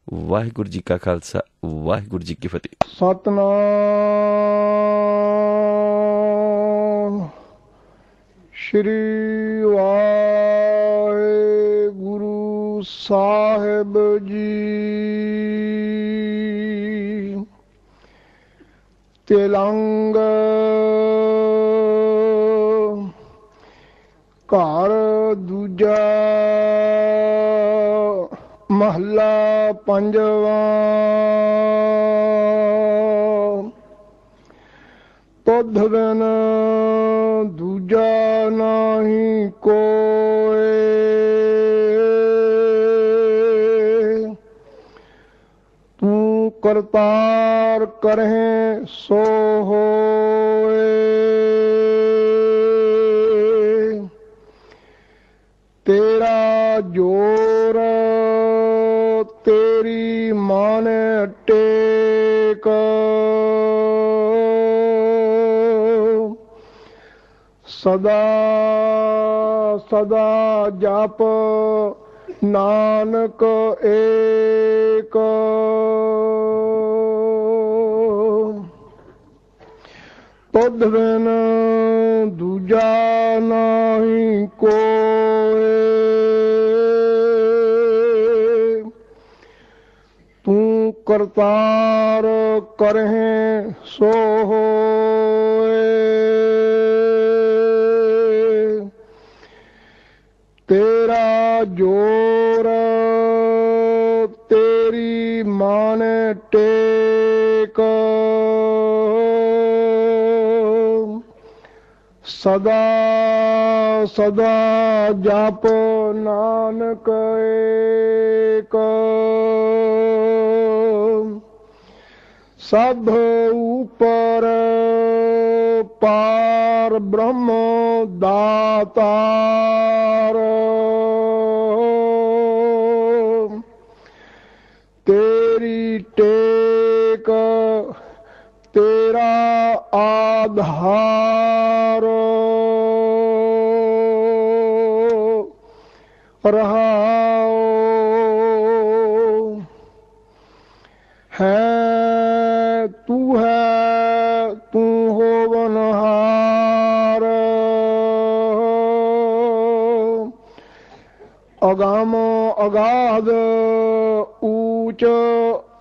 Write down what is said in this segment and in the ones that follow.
ਵਾਹਿਗੁਰੂ ਜੀ ਕਾ ਖਾਲਸਾ, ਵਾਹਿਗੁਰੂ ਜੀ ਕੀ ਫਤਿਹ। ਸਤਨਾਮ ਸ਼੍ਰੀ ਵਾਹਿਗੁਰੂ ਸਾਹਿਬ ਜੀ। ਤਿਲੰਗ ਘਰ ਦੂਜਾ ਮਹੱਲਾ ਪੰਜਵਾਂ। ਤੁਧ ਬਿਨ ਦੂਜਾ ਨਾਹੀ ਕੋਇ, ਤੂੰ ਕਰਤਾਰ ਕਰਹਿ ਸੋ ਹੋਏ। ਤੇਰਾ ਜੋਰ ਤੇਰੀ ਮਾਨ ਟੇਕ, ਸਦਾ ਸਦਾ ਜਪ ਨਾਨਕ ਏਕ। ਤੁਧ ਬਿਨ ਦੂਜਾ ਨਾਹੀ ਕੋਇ, ਤੂੰ ਕਰਤਾਰ ਕਰਹਿ ਸੋ ਹੋਏ। ਤੇਰਾ ਜੋਰ ਤੇਰੀ ਮਾਨ ਟੇਕ, ਸਦਾ ਸਦਾ ਜਪ ਨਾਨਕ ਏਕ। ਸਭ ਉਪਰ ਪਾਰ ਬ੍ਰਹਮ ਦਾਤਾਰ, ਤੇਰੀ ਟੇਕ ਤੇਰਾ ਆਧਾਰ। ਰਹਾਉ ਹੈ ਤੂੰ ਹੈ ਤੂੰ ਹੋਵਨਹਾਰ, ਅਗਮ ਅਗਾਧ ਊਚ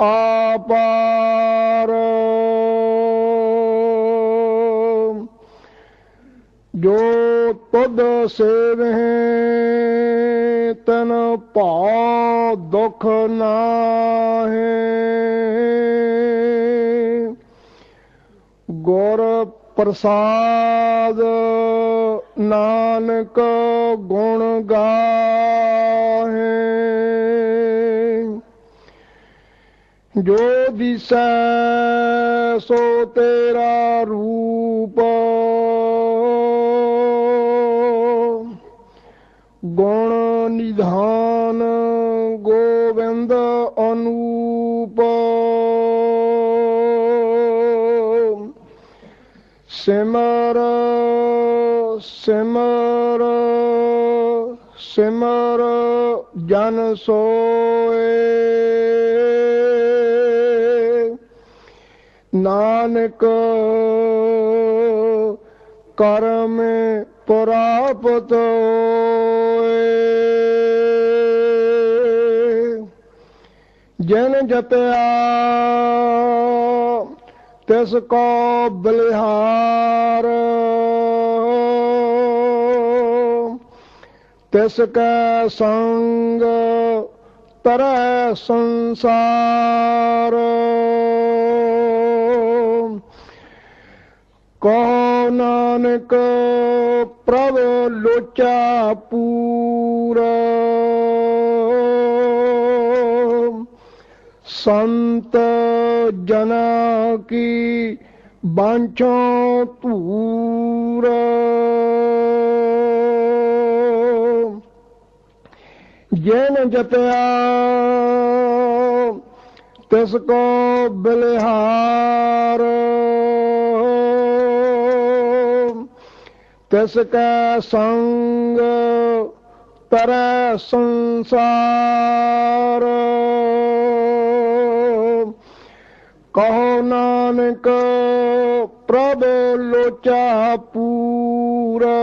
ਆਪਾਰ। ਜੋ ਤੁਧ ਸੇਵਹਿ ਤਨ ਭਉ ਦੁਖ ਨਾਹਿ, ਗੁਰ ਪ੍ਰਸਾਦ ਨਾਨਕ ਗੁਣ ਗਾਹੇ। ਜੋ ਦਿਸੈ ਸੋ ਤੇਰਾ ਰੂਪ, ਗੁਣ ਨਿਧਾਨ ਗੋਬਿੰਦ ਅਨੂਪ। ਸਿਮਰ ਸਿਮਰ ਸਿਮਰ ਜਨ ਸੋਏ, ਨਾਨਕ ਕਰਮ ਪ੍ਰਾਪਤ ਹੋਏ। ਜਿਨ ਜਪਿਆ ਤਿਸ ਕੋ ਬਲਿਹਾਰ, ਤਿਸ ਕੈ ਸੰਗ ਤਰੈ ਸੰਸਾਰ। ਕਹੋ ਨਾਨਕ ਪ੍ਰਭ ਲੋਚਾ ਪੂਰ, ਸੰਤ ਜਨਾ ਕੀ ਬਾਂਛੋਂ ਧੂਰ। ਜਿਨ ਜਪਿਆ ਤਿਸ ਕੋ ਬਲਿਹਾਰ, ਤਿਸ ਕੈ ਸੰਗ ਤਰੈ ਸੰਸਾਰ। ਨਾਨਕ ਪ੍ਰਭ ਲੋਚਾ ਪੂਰਾ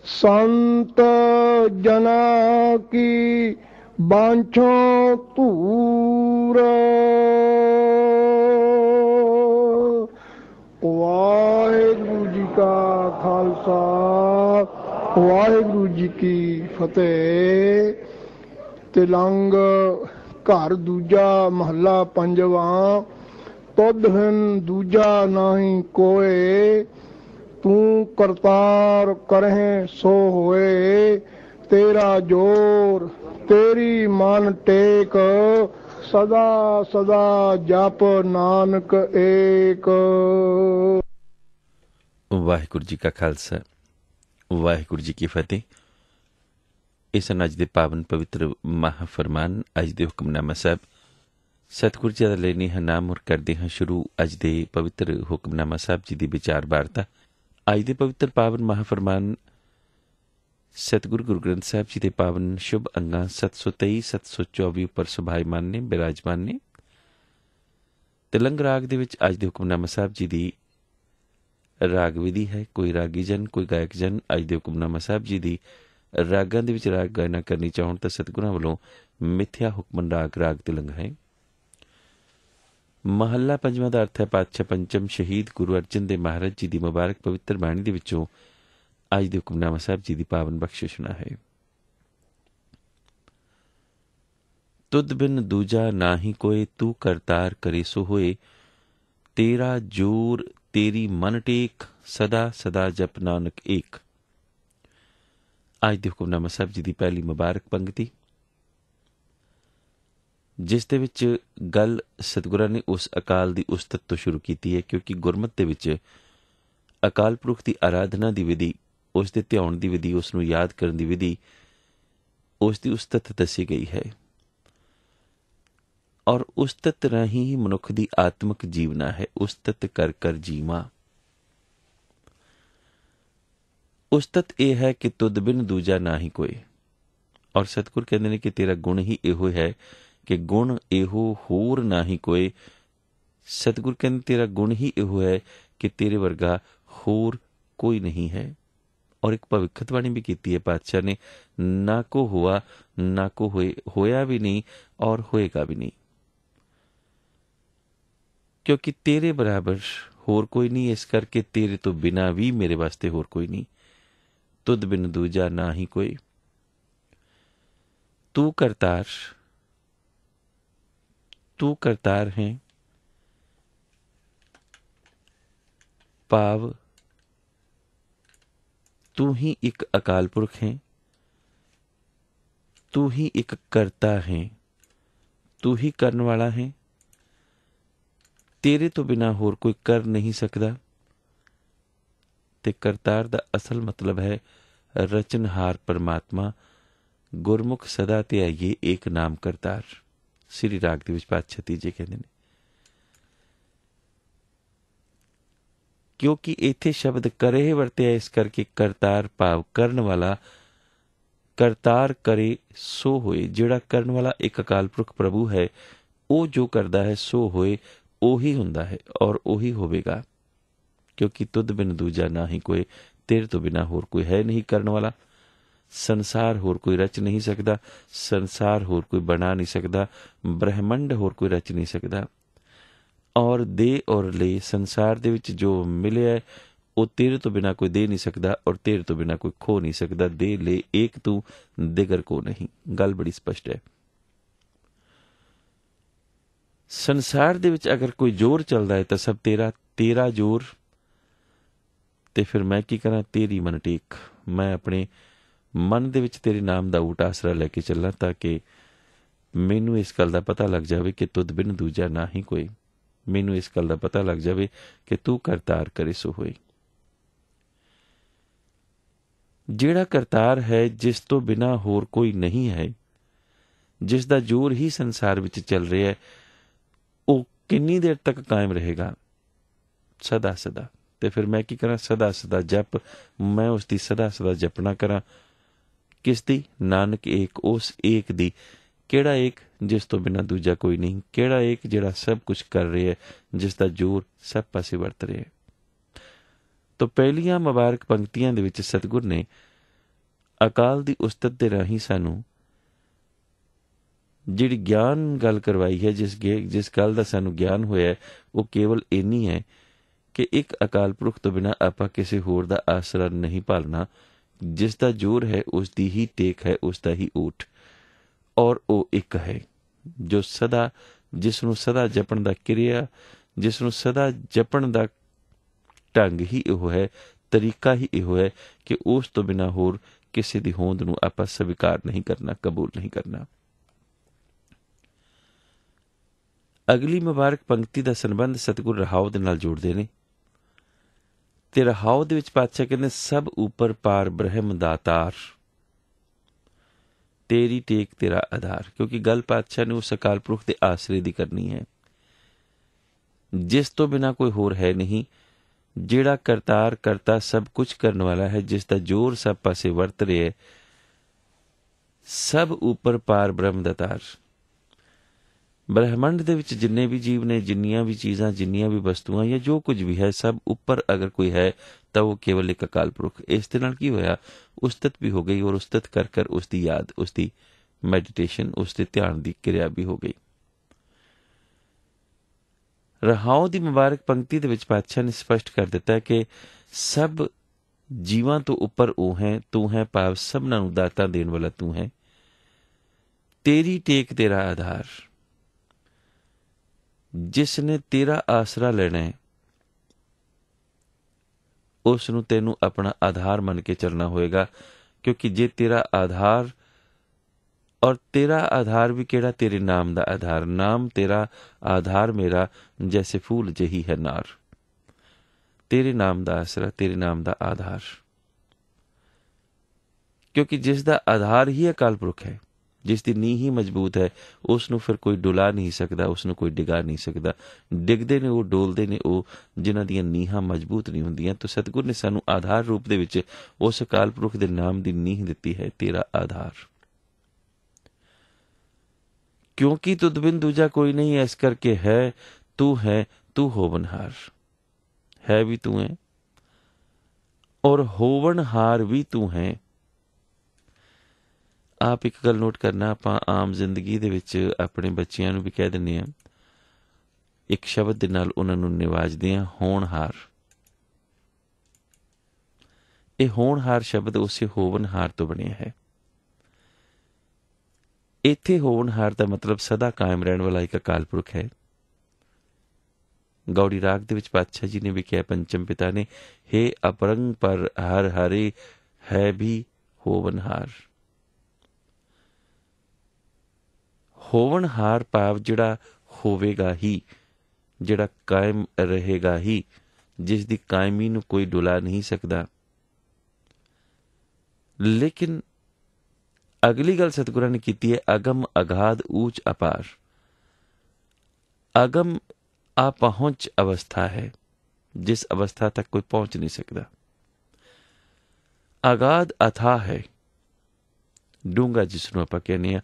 ਸੰਤ ਜਨਾ ਕੀ ਬਾਂਛੋਂ ਧੂਰ ਵਾਹਿਗੁਰੂ ਜੀ ਕਾ ਖਾਲਸਾ ਵਾਹਿਗੁਰੂ ਜੀ ਕੀ ਫਤਿਹ। ਤਿਲੰਗ ਘਰ ਦੂਜਾ ਮਹੱਲਾ ਪੰਜਵਾਂ। ਤੁਧ ਹਨ ਦੂਜਾ ਨਾਹੀ ਕੋਏ, ਤੂੰ ਕਰਤਾਰ ਕਰਹਿ ਸੋ ਹੋਏ। ਤੇਰਾ ਜੋਰ ਤੇਰੀ ਮਨ ਟੇਕ, ਸਦਾ ਸਦਾ ਜਪ ਨਾਨਕ ਏਕ। ਵਾਹਿਗੁਰੂ ਜੀ ਕਾ ਖਾਲਸਾ ਵਾਹਿਗੁਰੂ ਜੀ ਕੀ ਫਤਿਹ। ਇਸ ਹਨ ਅੱਜ ਦੇ ਪਾਵਨ ਪਵਿੱਤਰ ਮਹਾਂਫਰਮਾਨ, ਅੱਜ ਦੇ ਹੁਕਮਨਾਮਾ ਸਾਹਿਬ। ਸਤਿਗੁਰੂ ਜੀ ਦਾ ਲੈਣੀ ਹੈ ਨਾਮ ਔਰ ਕਰਦੇ ਹਾਂ ਸ਼ੁਰੂ ਅੱਜ ਦੇ ਪਵਿੱਤਰ ਹੁਕਮਨਾਮਾ ਸਾਹਿਬ ਜੀ ਦੀ ਵਿਚਾਰ ਵਾਰਤਾ। ਅੱਜ ਦੇ ਪਵਿੱਤਰ ਪਾਵਨ ਮਹਾਂਫਰਮਾਨ ਸਤਿਗੁਰੂ ਗੁਰੂ ਗ੍ਰੰਥ ਸਾਹਿਬ ਜੀ ਦੇ ਪਾਵਨ ਸ਼ੁਭ ਅੰਗਾਂ 723 724 ਉੱਪਰ ਸੁਭਾਈਮਾਨ ਨੇ, ਬਿਰਾਜਮਾਨ ਨੇ। ਤਿਲੰਗ ਰਾਗ ਦੇ ਵਿੱਚ ਅੱਜ ਦੇ ਹੁਕਮਨਾਮਾ ਸਾਹਿਬ ਜੀ ਦੀ ਰਾਗ ਵਿਧੀ ਹੈ। ਕੋਈ ਰਾਗੀ ਜਨ, ਕੋਈ ਗਾਇਕ ਜਨ ਅੱਜ ਦੇ ਹੁਕਮਨਾਮਾ ਸਾਹਿਬ ਜੀ ਦੀ ਰਾਗਾਂ ਦੇ ਵਿੱਚ ਰਾਗ ਗਾਇਨਾ ਕਰਨੀ ਚਾਹੁਣ ਤਾਂ ਸਤਿਗੁਰਾਂ ਵੱਲੋਂ ਮਿੱਥਿਆ ਹੁਕਮਨ ਰਾਗ ਤਿਲੰਗ ਹੈ। ਮਹੱਲਾ ਪੰਜਵਾਂ ਦਾ ਅਰਥ ਹੈ ਪਾਤਸ਼ਾਹ ਪੰਚਮ ਸ਼ਹੀਦ ਗੁਰੂ ਅਰਜਨ ਦੇਵ ਮਹਾਰਾਜ ਜੀ ਦੀ ਮੁਬਾਰਕ ਪਵਿੱਤਰ ਬਾਣੀ ਦੇ ਵਿੱਚੋਂ ਅੱਜ ਦੇ ਹੁਕਮਨਾਮਾ ਸਾਹਿਬ ਜੀ ਦੀ ਪਾਵਨ ਬਖਸ਼ਿਸ਼ਨਾ ਹੈ। ਤੁਧ ਬਿਨ ਦੂਜਾ ਨਾਹੀ ਕੋਏ, ਤੂੰ ਕਰਤਾਰ ਕਰੇ ਸੋ ਹੋਏ। ਤੇਰਾ ਜੋਰ ਤੇਰੀ ਮਨ ਟੇਕ, ਸਦਾ ਸਦਾ ਜਪ ਨਾਨਕ ਏਕ। ਅੱਜ ਦੇ ਹੁਕਮਨਾਮਾ ਸਾਹਿਬ ਜੀ ਦੀ ਪਹਿਲੀ ਮੁਬਾਰਕ ਪੰਗਤੀ, ਜਿਸ ਦੇ ਵਿੱਚ ਗੱਲ ਸਤਿਗੁਰਾਂ ਨੇ ਉਸ ਅਕਾਲ ਦੀ ਉਸਤਤ ਤੋਂ ਸ਼ੁਰੂ ਕੀਤੀ ਹੈ, ਕਿਉਂਕਿ ਗੁਰਮਤਿ ਦੇ ਵਿੱਚ ਅਕਾਲ ਪੁਰਖ ਦੀ ਆਰਾਧਨਾ ਦੀ ਵਿਧੀ, ਉਸ ਦੇ ਧਿਆਉਣ ਦੀ ਵਿਧੀ, ਉਸ ਨੂੰ ਯਾਦ ਕਰਨ ਦੀ ਵਿਧੀ, ਉਸ ਦੀ ਉਸਤਤ ਦੱਸੀ ਗਈ ਹੈ। ਔਰ ਉਸਤਤ ਰਾਹੀਂ ਹੀ ਮਨੁੱਖ ਦੀ ਆਤਮਿਕ ਜੀਵਨਾ ਹੈ। ਉਸਤਤ ਕਰ ਕਰ ਜੀਵਾਂ। ਉਸਤਤ ਇਹ ਹੈ ਕਿ ਤੁਧ ਬਿਨ ਦੂਜਾ ਨਾਹੀ ਕੋਏ। ਔਰ ਸਤਿਗੁਰ ਕਹਿੰਦੇ ਨੇ ਕਿ ਤੇਰਾ ਗੁਣ ਹੀ ਇਹੋ ਹੈ ਕਿ ਗੁਣ ਇਹੋ ਹੋਰ ਨਾਹੀ ਕੋਏ। ਸਤਿਗੁਰ ਕਹਿੰਦੇ ਤੇਰਾ ਗੁਣ ਹੀ ਇਹੋ ਹੈ ਕਿ ਤੇਰੇ ਵਰਗਾ ਹੋਰ ਕੋਈ ਨਹੀਂ ਹੈ। ਔਰ ਇੱਕ ਭਵਿੱਖਤਬਾਣੀ ਵੀ ਕੀਤੀ ਹੈ ਪਾਤਸ਼ਾਹ ਨੇ, ਨਾ ਕੋ ਹੁਆ ਨਾ ਕੋ ਹੋਏ, ਹੋਇਆ ਵੀ ਨਹੀਂ ਔਰ ਹੋਏਗਾ ਵੀ ਨਹੀਂ, ਕਿਉਂਕਿ ਤੇਰੇ ਬਰਾਬਰ ਹੋਰ ਕੋਈ ਨਹੀਂ। ਇਸ ਕਰਕੇ ਤੇਰੇ ਤੋਂ ਬਿਨਾਂ ਵੀ ਮੇਰੇ ਵਾਸਤੇ ਹੋਰ ਕੋਈ ਨਹੀਂ। ਤੁਧ ਬਿਨ ਦੂਜਾ ਨਾ ਹੀ ਕੋਈ। ਤੂੰ ਕਰਤਾਰ ਹੈ, ਭਾਵ ਤੂੰ ਹੀ ਇੱਕ ਅਕਾਲ ਪੁਰਖ ਹੈ, ਤੂੰ ਹੀ ਇੱਕ ਕਰਤਾ ਹੈ, ਤੂੰ ਹੀ ਕਰਨ ਵਾਲਾ ਹੈ। ਤੇਰੇ ਤੋਂ ਬਿਨਾਂ ਹੋਰ ਕੋਈ ਕਰ ਨਹੀਂ ਸਕਦਾ। ਤੇ ਕਰਤਾਰ ਦਾ ਅਸਲ ਮਤਲਬ ਹੈ ਰਚਨਹਾਰ ਪਰਮਾਤਮਾ। ਗੁਰਮੁਖ ਸਦਾ ਧਿਆਈਏ ਏਕ ਨਾਮ ਕਰਤਾਰ। ਸ੍ਰੀ ਰਾਗ ਦੇ ਵਿੱਚ ਪਾਤਸ਼ਾਹ ਤੀਜੇ ਕਹਿੰਦੇ ਨੇ, ਕਿਉਂਕਿ ਇੱਥੇ ਸ਼ਬਦ ਕਰੇ ਵਰਤਿਆ, ਇਸ ਕਰਕੇ ਕਰਤਾਰ ਭਾਵ ਕਰਨ ਵਾਲਾ। ਕਰਤਾਰ ਕਰੇ ਸੋ ਹੋਏ। ਜਿਹੜਾ ਕਰਨ ਵਾਲਾ ਇੱਕ ਅਕਾਲ ਪੁਰਖ ਪ੍ਰਭੂ ਹੈ, ਉਹ ਜੋ ਕਰਦਾ ਹੈ ਸੋ ਹੋਏ, ਉਹੀ ਹੁੰਦਾ ਹੈ ਔਰ ਉਹੀ ਹੋਵੇਗਾ। ਕਿਉਂਕਿ ਤੁਧ ਬਿਨ ਦੂਜਾ ਨਾ ਹੀ ਕੋਏ, ਤੇਰੇ ਤੋਂ ਬਿਨਾਂ ਹੋਰ ਕੋਈ ਹੈ ਨਹੀਂ ਕਰਨ ਵਾਲਾ। ਸੰਸਾਰ ਹੋਰ ਕੋਈ ਰਚ ਨਹੀਂ ਸਕਦਾ, ਸੰਸਾਰ ਹੋਰ ਕੋਈ ਬਣਾ ਨਹੀਂ ਸਕਦਾ, ਬ੍ਰਹਿਮੰਡ ਹੋਰ ਕੋਈ ਰਚ ਨਹੀਂ ਸਕਦਾ। ਔਰ ਦੇ ਔਰ ਲੈ ਸੰਸਾਰ ਦੇ ਵਿੱਚ ਜੋ ਮਿਲਿਆ ਉਹ ਤੇਰੇ ਤੋਂ ਬਿਨਾਂ ਕੋਈ ਦੇ ਨਹੀਂ ਸਕਦਾ ਔਰ ਤੇਰੇ ਤੋਂ ਬਿਨਾਂ ਕੋਈ ਖੋ ਨਹੀਂ ਸਕਦਾ। ਦੇ ਲੈ ਏਕ ਤੂੰ ਦਿਗਰ ਕੋ ਨਹੀਂ। ਗੱਲ ਬੜੀ ਸਪਸ਼ਟ ਹੈ। ਸੰਸਾਰ ਦੇ ਵਿੱਚ ਅਗਰ ਕੋਈ ਜ਼ੋਰ ਚੱਲਦਾ ਹੈ ਤਾਂ ਸਭ ਤੇਰਾ ਜ਼ੋਰ। ਤੇ ਫਿਰ ਮੈਂ ਕੀ ਕਰਾਂ? ਤੇਰੀ ਮਨ ਟੇਕ। ਮੈਂ ਆਪਣੇ ਮਨ ਦੇ ਵਿੱਚ ਤੇਰੇ ਨਾਮ ਦਾ ਊਟ ਆਸਰਾ ਲੈ ਕੇ ਚੱਲਾਂ, ਤਾਂ ਕਿ ਮੈਨੂੰ ਇਸ ਗੱਲ ਦਾ ਪਤਾ ਲੱਗ ਜਾਵੇ ਕਿ ਤੁਧ ਬਿਨ ਦੂਜਾ ਨਾ ਹੀ ਕੋਈ। ਮੈਨੂੰ ਇਸ ਗੱਲ ਦਾ ਪਤਾ ਲੱਗ ਜਾਵੇ ਕਿ ਤੂੰ ਕਰਤਾਰ ਕਰੇ ਸੋ ਹੋਏ। ਜਿਹੜਾ ਕਰਤਾਰ ਹੈ, ਜਿਸ ਤੋਂ ਬਿਨਾਂ ਹੋਰ ਕੋਈ ਨਹੀਂ ਹੈ, ਜਿਸ ਦਾ ਜ਼ੋਰ ਹੀ ਸੰਸਾਰ ਵਿੱਚ ਚੱਲ ਰਿਹਾ ਹੈ, ਉਹ ਕਿੰਨੀ ਦੇਰ ਤੱਕ ਕਾਇਮ ਰਹੇਗਾ? ਸਦਾ ਸਦਾ। ਤੇ ਫਿਰ ਮੈਂ ਕੀ ਕਰਾਂ? ਸਦਾ ਸਦਾ ਜਪ। ਮੈਂ ਉਸ ਦੀ ਸਦਾ ਸਦਾ ਜਪਣਾ ਕਰਾਂ। ਕਿਸ ਦੀ? ਨਾਨਕ ਏਕ, ਉਸ ਏਕ ਦੀ। ਕਿਹੜਾ ਏਕ ਜਿਸ ਤੋਂ ਬਿਨਾਂ ਦੂਜਾ ਕੋਈ ਨਹੀਂ, ਕਿਹੜਾ ਏਕ ਜਿਹੜਾ ਸਭ ਕੁਝ ਕਰ ਰਿਹਾ ਹੈ, ਜਿਸ ਦਾ ਜ਼ੋਰ ਸਭ ਪਾਸੇ ਵਰਤ ਰਿਹਾ ਹੈ। ਤਾਂ ਪਹਿਲੀਆਂ ਮੁਬਾਰਕ ਪੰਕਤੀਆਂ ਦੇ ਵਿੱਚ ਸਤਿਗੁਰ ਨੇ ਅਕਾਲ ਦੀ ਉਸਤਤ ਦੇ ਰਾਹੀਂ ਸਾਨੂੰ ਜਿਹੜੀ ਗਿਆਨ ਗੱਲ ਕਰਵਾਈ ਹੈ, ਜਿਸ ਗੱਲ ਦਾ ਸਾਨੂੰ ਗਿਆਨ ਹੋਇਆ, ਉਹ ਕੇਵਲ ਇੰਨੀ ਹੈ ਕਿ ਇੱਕ ਅਕਾਲ ਪੁਰਖ ਤੋਂ ਬਿਨਾਂ ਆਪਾਂ ਕਿਸੇ ਹੋਰ ਦਾ ਆਸਰਾ ਨਹੀਂ ਭਾਲਣਾ। ਜਿਸ ਦਾ ਜ਼ੋਰ ਹੈ ਉਸ ਦੀ ਹੀ ਟੇਕ ਹੈ, ਉਸ ਦਾ ਹੀ ਊਠ, ਔਰ ਉਹ ਇੱਕ ਹੈ ਜੋ ਸਦਾ, ਜਿਸ ਨੂੰ ਸਦਾ ਜਪਣ ਦਾ ਕਿਰਿਆ, ਜਿਸ ਨੂੰ ਸਦਾ ਜਪਣ ਦਾ ਢੰਗ ਹੀ ਇਹੋ ਹੈ, ਤਰੀਕਾ ਹੀ ਇਹੋ ਹੈ ਕਿ ਉਸ ਤੋਂ ਬਿਨਾਂ ਹੋਰ ਕਿਸੇ ਦੀ ਹੋਂਦ ਨੂੰ ਆਪਾਂ ਸਵੀਕਾਰ ਨਹੀਂ ਕਰਨਾ, ਕਬੂਲ ਨਹੀਂ ਕਰਨਾ। ਅਗਲੀ ਮੁਬਾਰਕ ਪੰਕਤੀ ਦਾ ਸੰਬੰਧ ਸਤਿਗੁਰ ਰਹਾਉ ਦੇ ਨਾਲ ਜੋੜਦੇ ਨੇ ਤੇ ਰਹਾਉ ਦੇ ਵਿੱਚ ਪਾਤਸ਼ਾਹ ਕਹਿੰਦੇ, ਸਭ ਉੱਪਰ ਪਾਰ ਬ੍ਰਹਮ ਦਾਤਾਰ, ਤੇਰੀ ਟੇਕ ਤੇਰਾ ਆਧਾਰ। ਕਿਉਂਕਿ ਗੱਲ ਪਾਤਸ਼ਾਹ ਨੇ ਉਸ ਅਕਾਲ ਪੁਰਖ ਦੇ ਆਸਰੇ ਦੀ ਕਰਨੀ ਹੈ ਜਿਸ ਤੋਂ ਬਿਨਾਂ ਕੋਈ ਹੋਰ ਹੈ ਨਹੀਂ, ਜਿਹੜਾ ਕਰਤਾਰ ਕਰਤਾ ਸਭ ਕੁਝ ਕਰਨ ਵਾਲਾ ਹੈ, ਜਿਸ ਦਾ ਜ਼ੋਰ ਸਭ ਪਾਸੇ ਵਰਤ ਰਿਹਾ ਹੈ। ਸਭ ਉੱਪਰ ਪਾਰ ਬ੍ਰਹਮ ਦਾਤਾਰ। ਬ੍ਰਹਿਮੰਡ ਦੇ ਵਿੱਚ ਜਿੰਨੇ ਵੀ ਜੀਵ ਨੇ, ਜਿੰਨੀਆਂ ਵੀ ਚੀਜ਼ਾਂ, ਜਿੰਨੀਆਂ ਵੀ ਵਸਤੂਆਂ ਜਾਂ ਜੋ ਕੁਝ ਵੀ ਹੈ, ਸਭ ਉੱਪਰ ਅਗਰ ਕੋਈ ਹੈ ਤਾਂ ਉਹ ਕੇਵਲ ਇੱਕ ਅਕਾਲ ਪੁਰਖ। ਇਸ ਦੇ ਨਾਲ ਕੀ ਹੋਇਆ, ਉਸਤਤ ਵੀ ਹੋ ਗਈ, ਔਰ ਉਸਤਤ ਕਰ ਕਰ ਉਸ ਦੀ ਯਾਦ, ਉਸ ਦੀ ਮੈਡੀਟੇਸ਼ਨ, ਉਸ ਦੇ ਧਿਆਨ ਦੀ ਕਿਰਿਆ ਵੀ ਹੋ ਗਈ। ਰਹਾਉ ਦੀ ਮੁਬਾਰਕ ਪੰਕਤੀ ਦੇ ਵਿੱਚ ਪਾਤਸ਼ਾਹ ਨੇ ਸਪਸ਼ਟ ਕਰ ਦਿੱਤਾ ਕਿ ਸਭ ਜੀਵਾਂ ਤੋਂ ਉੱਪਰ ਉਹ ਹੈ, ਤੂੰ ਹੈ, ਭਾਵ ਸਭਨਾਂ ਨੂੰ ਦਾਤਾ ਦੇਣ ਵਾਲਾ ਤੂੰ ਹੈ। ਤੇਰੀ ਟੇਕ ਤੇਰਾ ਆਧਾਰ। ਜਿਸ ਨੇ ਤੇਰਾ ਆਸਰਾ ਲੈਣਾ ਹੈ ਉਸ ਨੂੰ ਤੈਨੂੰ ਆਪਣਾ ਆਧਾਰ ਮੰਨ ਕੇ ਚੱਲਣਾ ਹੋਏਗਾ, ਕਿਉਂਕਿ ਜੇ ਤੇਰਾ ਆਧਾਰ, ਔਰ ਤੇਰਾ ਆਧਾਰ ਵੀ ਕਿਹੜਾ, ਤੇਰੇ ਨਾਮ ਦਾ ਆਧਾਰ। ਨਾਮ ਤੇਰਾ, ਆਧਾਰ ਮੇਰਾ, ਜੈਸੇ ਫੂਲ ਜਹੀ ਹੈ ਨਾਰ। ਤੇਰੇ ਨਾਮ ਦਾ ਆਸਰਾ, ਤੇਰੇ ਨਾਮ ਦਾ ਆਧਾਰ। ਕਿਉਂਕਿ ਜਿਸ ਦਾ ਆਧਾਰ ਹੀ ਅਕਾਲ ਪੁਰਖ ਹੈ, ਜਿਸ ਦੀ ਨੀਂਹ ਹੀ ਮਜ਼ਬੂਤ ਹੈ, ਉਸ ਨੂੰ ਫਿਰ ਕੋਈ ਡੁਲਾ ਨਹੀਂ ਸਕਦਾ, ਉਸ ਨੂੰ ਕੋਈ ਡਿਗਾ ਨਹੀਂ ਸਕਦਾ। ਡਿੱਗਦੇ ਨੇ ਉਹ, ਡੋਲਦੇ ਨੇ ਉਹ ਜਿਨ੍ਹਾਂ ਦੀਆਂ ਨੀਹਾਂ ਮਜ਼ਬੂਤ ਨਹੀਂ ਹੁੰਦੀਆਂ। ਤਾਂ ਸਤਿਗੁਰ ਨੇ ਸਾਨੂੰ ਆਧਾਰ ਰੂਪ ਦੇ ਵਿੱਚ ਉਸ ਅਕਾਲ ਪੁਰਖ ਦੇ ਨਾਮ ਦੀ ਨੀਂਹ ਦਿੱਤੀ ਹੈ, ਤੇਰਾ ਆਧਾਰ। ਕਿਉਂਕਿ ਤੁਧ ਬਿਨ ਦੂਜਾ ਕੋਈ ਨਹੀਂ, ਇਸ ਕਰਕੇ ਹੈ ਤੂੰ ਹੋਵਨਹਾਰ। ਹੈ ਵੀ ਤੂੰ ਹੈ ਔਰ ਹੋਵਨਹਾਰ ਵੀ ਤੂੰ ਹੈ। ਆਪ ਇੱਕ ਗੱਲ ਨੋਟ ਕਰਨਾ, ਆਪਾਂ ਆਮ ਜ਼ਿੰਦਗੀ ਦੇ ਵਿੱਚ ਆਪਣੇ ਬੱਚਿਆਂ ਨੂੰ ਵੀ ਕਹਿ ਦਿੰਦੇ ਹਾਂ, ਇੱਕ ਸ਼ਬਦ ਦੇ ਨਾਲ ਉਹਨਾਂ ਨੂੰ ਨਿਵਾਜਦੇ ਹਾਂ, ਹੋਣਹਾਰ। ਇਹ ਹੋਣਹਾਰ ਸ਼ਬਦ ਉਸੇ ਹੋਵਨਹਾਰ ਤੋਂ ਬਣਿਆ ਹੈ। ਇੱਥੇ ਹੋਣਹਾਰ ਦਾ ਮਤਲਬ ਸਦਾ ਕਾਇਮ ਰਹਿਣ ਵਾਲਾ ਇੱਕ ਅਕਾਲ ਪੁਰਖ ਹੈ। ਗੌੜੀ ਰਾਗ ਦੇ ਵਿੱਚ ਪਾਤਸ਼ਾਹ ਜੀ ਨੇ ਵੀ ਕਿਹਾ, ਪੰਚਮ ਪਿਤਾ ਨੇ, ਹੇ ਅਪਰੰਗ ਪਰ ਹਰ ਹਰੇ ਹੈ ਵੀ ਹੋਵਨਹਾਰ। ਹੋਵਨਹਾਰ ਭਾਵ ਜਿਹੜਾ ਹੋਵੇਗਾ ਹੀ, ਜਿਹੜਾ ਕਾਇਮ ਰਹੇਗਾ ਹੀ, ਜਿਸ ਦੀ ਕਾਇਮੀ ਨੂੰ ਕੋਈ ਡੁਲਾ ਨਹੀਂ ਸਕਦਾ। ਲੇਕਿਨ ਅਗਲੀ ਗੱਲ ਸਤਿਗੁਰਾਂ ਨੇ ਕੀਤੀ ਹੈ, ਅਗਮ ਅਗਾਧ ਊਚ ਅਪਾਰ। ਅਗਮ ਆਪਹੁੰਚ ਅਵਸਥਾ ਹੈ, ਜਿਸ ਅਵਸਥਾ ਤੱਕ ਕੋਈ ਪਹੁੰਚ ਨਹੀਂ ਸਕਦਾ। ਅਗਾਧ ਅਥਾਹ ਹੈ, ਡੂੰਘਾ ਜਿਸ ਨੂੰ ਆਪਾਂ ਕਹਿੰਦੇ ਹਾਂ।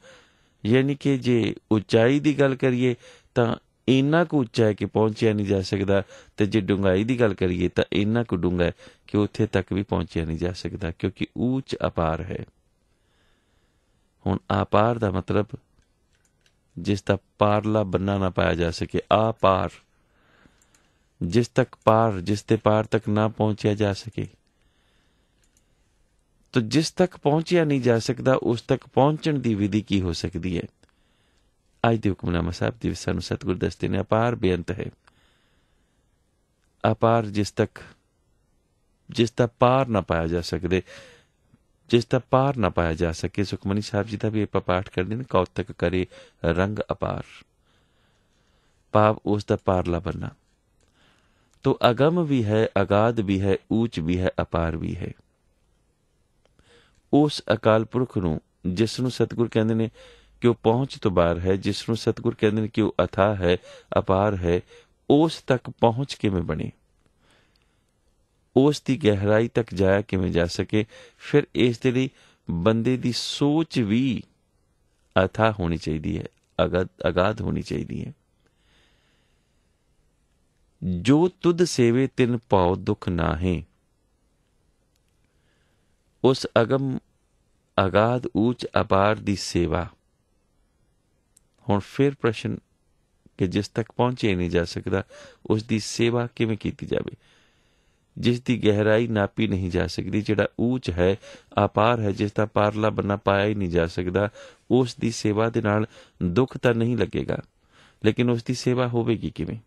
ਯਾਨੀ ਕਿ ਜੇ ਉਚਾਈ ਦੀ ਗੱਲ ਕਰੀਏ ਤਾਂ ਇੰਨਾ ਕੁ ਉੱਚਾ ਹੈ ਕਿ ਪਹੁੰਚਿਆ ਨਹੀਂ ਜਾ ਸਕਦਾ, ਤੇ ਜੇ ਡੂੰਘਾਈ ਦੀ ਗੱਲ ਕਰੀਏ ਤਾਂ ਇੰਨਾ ਕੁ ਡੂੰਘਾ ਹੈ ਕਿ ਉੱਥੇ ਤੱਕ ਵੀ ਪਹੁੰਚਿਆ ਨਹੀਂ ਜਾ ਸਕਦਾ, ਕਿਉਂਕਿ ਊਚ ਅਪਾਰ ਹੈ। ਹੁਣ ਆਪਾਰ ਦਾ ਮਤਲਬ ਜਿਸ ਦਾ ਪਾਰਲਾ ਬੰਨਾ ਨਾ ਪਾਇਆ ਜਾ ਸਕੇ, ਆਪਾਰ, ਜਿਸ ਤੱਕ ਪਾਰ, ਜਿਸ ਦੇ ਪਾਰ ਤੱਕ ਨਾ ਪਹੁੰਚਿਆ ਜਾ ਸਕੇ। ਤਾਂ ਜਿਸ ਤੱਕ ਪਹੁੰਚਿਆ ਨਹੀਂ ਜਾ ਸਕਦਾ, ਉਸ ਤੱਕ ਪਹੁੰਚਣ ਦੀ ਵਿਧੀ ਕੀ ਹੋ ਸਕਦੀ ਹੈ? ਅੱਜ ਦੇ ਹੁਕਮਨਾਮਾ ਸਾਹਿਬ ਦੇ ਵਿੱਚ ਸਾਨੂੰ ਸਤਿਗੁਰ ਦੱਸਦੇ ਨੇ, ਅਪਾਰ ਬੇਅੰਤ ਹੈ। ਅਪਾਰ ਜਿਸ ਦਾ ਪਾਰ ਨਾ ਪਾਇਆ ਜਾ ਸਕਦੇ, ਜਿਸ ਦਾ ਪਾਰ ਨਾ ਪਾਇਆ ਜਾ ਸਕੇ। ਸੁਖਮਨੀ ਸਾਹਿਬ ਜੀ ਦਾ ਵੀ ਆਪਾਂ ਪਾਠ ਕਰਦੇ ਨੇ, ਕੌਤਕ ਕਰੇ ਰੰਗ ਅਪਾਰ, ਭਾਵ ਉਸ ਦਾ ਪਾਰਲਾ ਬੰਨਾ। ਤੋ ਅਗਮ ਵੀ ਹੈ, ਅਗਾਧ ਵੀ ਹੈ, ਊਚ ਵੀ ਹੈ, ਅਪਾਰ ਵੀ ਹੈ। ਉਸ ਅਕਾਲ ਪੁਰਖ ਨੂੰ, ਜਿਸ ਨੂੰ ਸਤਿਗੁਰ ਕਹਿੰਦੇ ਨੇ ਕਿ ਉਹ ਪਹੁੰਚ ਤੋਂ ਬਾਹਰ ਹੈ, ਜਿਸ ਨੂੰ ਸਤਿਗੁਰ ਕਹਿੰਦੇ ਨੇ ਕਿ ਉਹ ਅਥਾਹ ਹੈ, ਅਪਾਰ ਹੈ, ਉਸ ਤੱਕ ਪਹੁੰਚ ਕਿਵੇਂ ਬਣੇ, ਉਸ ਦੀ ਗਹਿਰਾਈ ਤੱਕ ਜਾਇਆ ਕਿਵੇਂ ਜਾ ਸਕੇ? ਫਿਰ ਇਸ ਦੇ ਲਈ ਬੰਦੇ ਦੀ ਸੋਚ ਵੀ अथाह होनी चाहिए है, अगाध होनी चाहिए है। जो तुद सेवे तिन पाओ दुख नाहे, उस अगम अगाध ऊच अपार दी सेवा। हुण फिर प्रश्न कि जिस तक पहुंचे नहीं जा सकता उसकी सेवा किवें कीती जावे, जिस दी गहराई नापी नहीं जा सकती, जिहड़ा ऊच है अपार है, जिसका पारला बन्ना पाया ही नहीं जा सकता, उस दी सेवा दे नाल दुख तां नहीं लगेगा, लेकिन उसकी सेवा होवेगी किवें?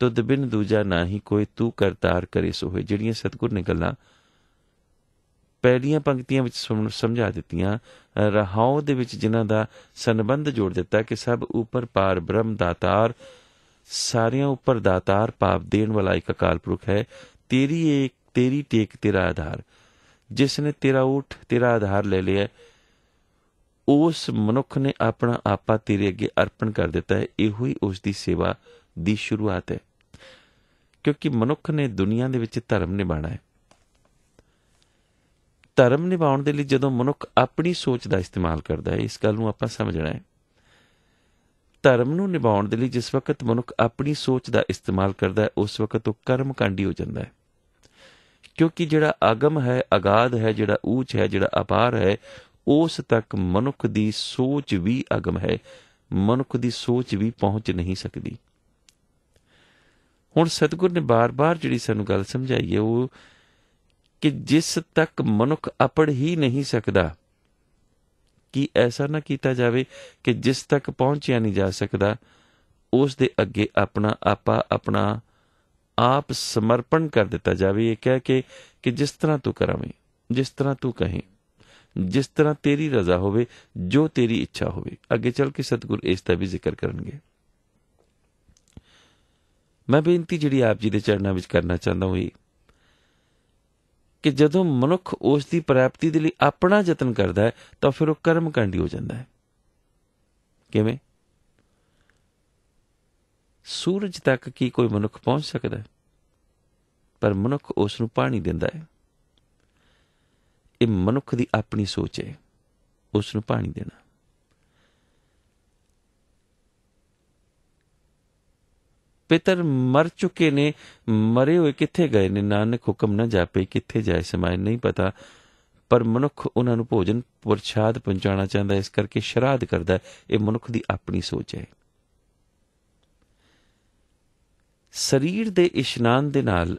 तुद बिन दूजा ना ही कोई, तू करतार करे सो होए। जिहड़ियां सतगुर ने गल्लां ਪਹਿਲੀਆਂ ਪੰਕਤੀਆਂ ਵਿੱਚ ਸਮਝਾ ਦਿੱਤੀਆਂ, ਰਹਾਉ ਦੇ ਵਿੱਚ ਜਿਨ੍ਹਾਂ ਦਾ ਸੰਬੰਧ ਜੋੜ ਦਿੱਤਾ ਕਿ ਸਭ ਉੱਪਰ ਪਾਰ ਬ੍ਰਹਮ ਦਾਤਾਰ, ਸਾਰਿਆਂ ਉੱਪਰ ਦਾਤਾਰ ਭਾਵ ਦੇਣ ਵਾਲਾ ਇੱਕ ਅਕਾਲ ਪੁਰਖ ਹੈ। ਤੇਰੀ ਟੇਕ ਤੇਰਾ ਆਧਾਰ, ਜਿਸ ਨੇ ਤੇਰਾ ਊਠ ਤੇਰਾ ਆਧਾਰ ਲੈ ਲਿਆ, ਉਸ ਮਨੁੱਖ ਨੇ ਆਪਣਾ ਆਪਾ ਤੇਰੇ ਅੱਗੇ ਅਰਪਣ ਕਰ ਦਿੱਤਾ ਹੈ। ਇਹੋ ਹੀ ਉਸ ਦੀ ਸੇਵਾ ਦੀ ਸ਼ੁਰੂਆਤ ਹੈ, ਕਿਉਂਕਿ ਮਨੁੱਖ ਨੇ ਦੁਨੀਆ ਦੇ ਵਿੱਚ ਧਰਮ ਨਿਭਾਉਣਾ ਹੈ। ਧਰਮ ਨਿਭਾਉਣ ਦੇ ਲਈ ਜਦੋਂ ਮਨੁੱਖ ਆਪਣੀ ਸੋਚ ਦਾ ਇਸਤੇਮਾਲ ਕਰਦਾ ਹੈ, ਇਸ ਗੱਲ ਨੂੰ ਆਪਾਂ ਸਮਝਣਾ ਹੈ। ਧਰਮ ਨੂੰ ਨਿਭਾਉਣ ਦੇ ਲਈ ਜਿਸ ਵਕਤ ਮਨੁੱਖ ਆਪਣੀ ਸੋਚ ਦਾ ਇਸਤੇਮਾਲ ਕਰਦਾ ਹੈ, ਉਸ ਵਕਤ ਉਹ ਕਰਮਕਾਂਡੀ ਹੋ ਜਾਂਦਾ ਹੈ, ਕਿਉਂਕਿ ਜਿਹੜਾ ਆਗਮ ਹੈ, ਅਗਾਧ ਹੈ, ਜਿਹੜਾ ਊਚ ਹੈ, ਜਿਹੜਾ ਅਪਾਰ ਹੈ, ਉਸ ਤੱਕ ਮਨੁੱਖ ਦੀ ਸੋਚ ਵੀ ਅਗਮ ਹੈ, ਮਨੁੱਖ ਦੀ ਸੋਚ ਵੀ ਪਹੁੰਚ ਨਹੀਂ ਸਕਦੀ। ਹੁਣ ਸਤਿਗੁਰ ਨੇ ਬਾਰ-ਬਾਰ ਜਿਹੜੀ ਸਾਨੂੰ ਗੱਲ ਸਮਝਾਈ ਹੈ ਉਹ कि जिस तक मनुख अपड़ ही नहीं सकता, कि ऐसा ना किया जाए कि जिस तक पहुंचिया नहीं जा सकता उस दे अगे अपना आपा अपना आप समर्पण कर दिता जाए। ये कह के कि जिस तरह तू करावें, जिस तरह तू कहें, जिस तरह तेरी रजा होवे, जो तेरी इच्छा होवे। अगे चल के सतगुर इसका भी जिक्र करनगे। मैं बेनती जिहड़ी आप जी दे चरणों विच करना चाहता हूँ कि जदों मनुख उस दी प्राप्ति दे लई अपना यतन करदा है तां फिर वो कर्मकांडी हो जाता है। किवें? सूरज तक की कोई मनुख पहुंच सकता है, पर मनुख उस नूं पानी दिंदा है। ये मनुख दी अपनी सोच है, उस नूं पानी देना। पितर मर चुके ने, मरे हुए कित्थे गए ने, नानक हुक्म न जापे कित्थे जाए समाए। नहीं पता, पर मनुख उन्हां नूं भोजन प्रसाद पहुंचाना चाहता है, इस करके श्राद्ध करता है। ये मनुख की अपनी सोच है। शरीर दे इशनान दे नाल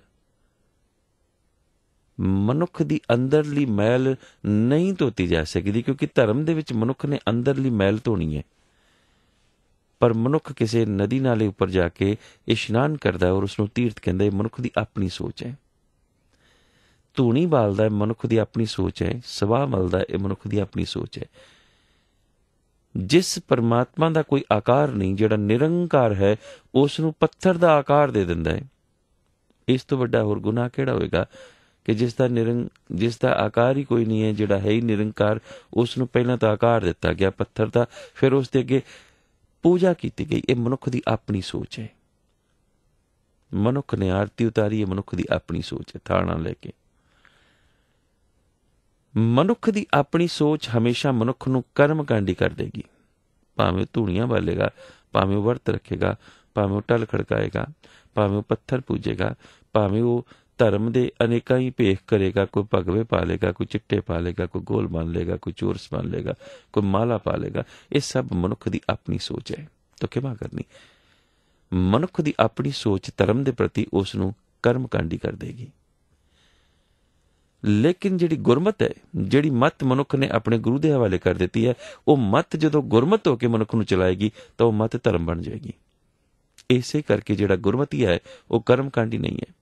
मनुख की अंदरली मैल नहीं धोती जा सकती, क्योंकि धर्म दे विच मनुख ने अंदरली मैल धोनी है। पर मनुख किसी नदी नाले उपर जाके इशनान करता है और उसनों तीर्थ कहता है। मनुख की अपनी सोच है। धूनी बालदा है, मनुख की अपनी सोच है। सवाह मलदा है, मनुख की अपनी सोच है। जिस परमात्मा का कोई आकार नहीं, जिहड़ा निरंकार है, उसनों पत्थर का आकार दे दिंदा है। इस तो वड्डा होर गुनाह किहड़ा होएगा कि जिसका आकार ही कोई नहीं है, जिहड़ा है ही निरंकार, उसनों पहला तो आकार दिता गया पत्थर का, फिर उसके अगे पूजा की गई। ये मनुख की अपनी सोच है। मनुख ने आरती उतारी, ये मनुख की अपनी सोच है। थाना लेके मनुख की अपनी सोच हमेशा मनुख नूं कर्मकांडी कर देगी। भावें धूणियां बालेगा, भावें वर्त रखेगा, भावें टल खड़काएगा, भावें पत्थर पूजेगा, भावें वो धर्म दे अनेका ही भेख करेगा। कोई भगवे पा लेगा, कोई चिट्टे पा लेगा, कोई गोल मान लेगा, कोई चोरस मान लेगा, कोई माला पा लेगा। ये सब मनुख की अपनी सोच है। तो क्या करनी? मनुख की अपनी सोच धर्म के प्रति उसनूं कर्मकांडी कर देगी। लेकिन जिहड़ी गुरमत है, जिहड़ी मत मनुख ने अपने गुरु के हवाले कर दी है, वो मत जदों गुरमत होकर मनुख नूं चलाएगी तो वह मत धर्म बन जाएगी। इसे करके जिहड़ा गुरमती है वो कर्मकांडी नहीं है,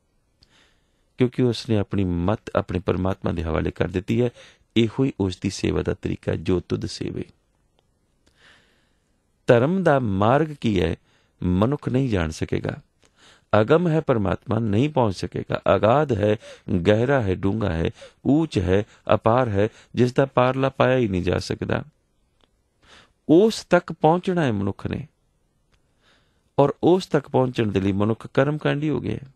क्योंकि उसने अपनी मत अपने परमात्मा के हवाले कर दी है। इहो ही उसकी सेवा का तरीका, जो तुद सेवे। धर्म का मार्ग की है मनुख नहीं जान सकेगा। अगम है परमात्मा, नहीं पहुंच सकेगा। अगाध है, गहरा है, डूंगा है, ऊंच है, अपार है, जिसका पारला पाया ही नहीं जा सकता। उस तक पहुंचना है मनुख ने, और उस तक पहुंचने के लिए मनुख कर्मकांडी हो गया।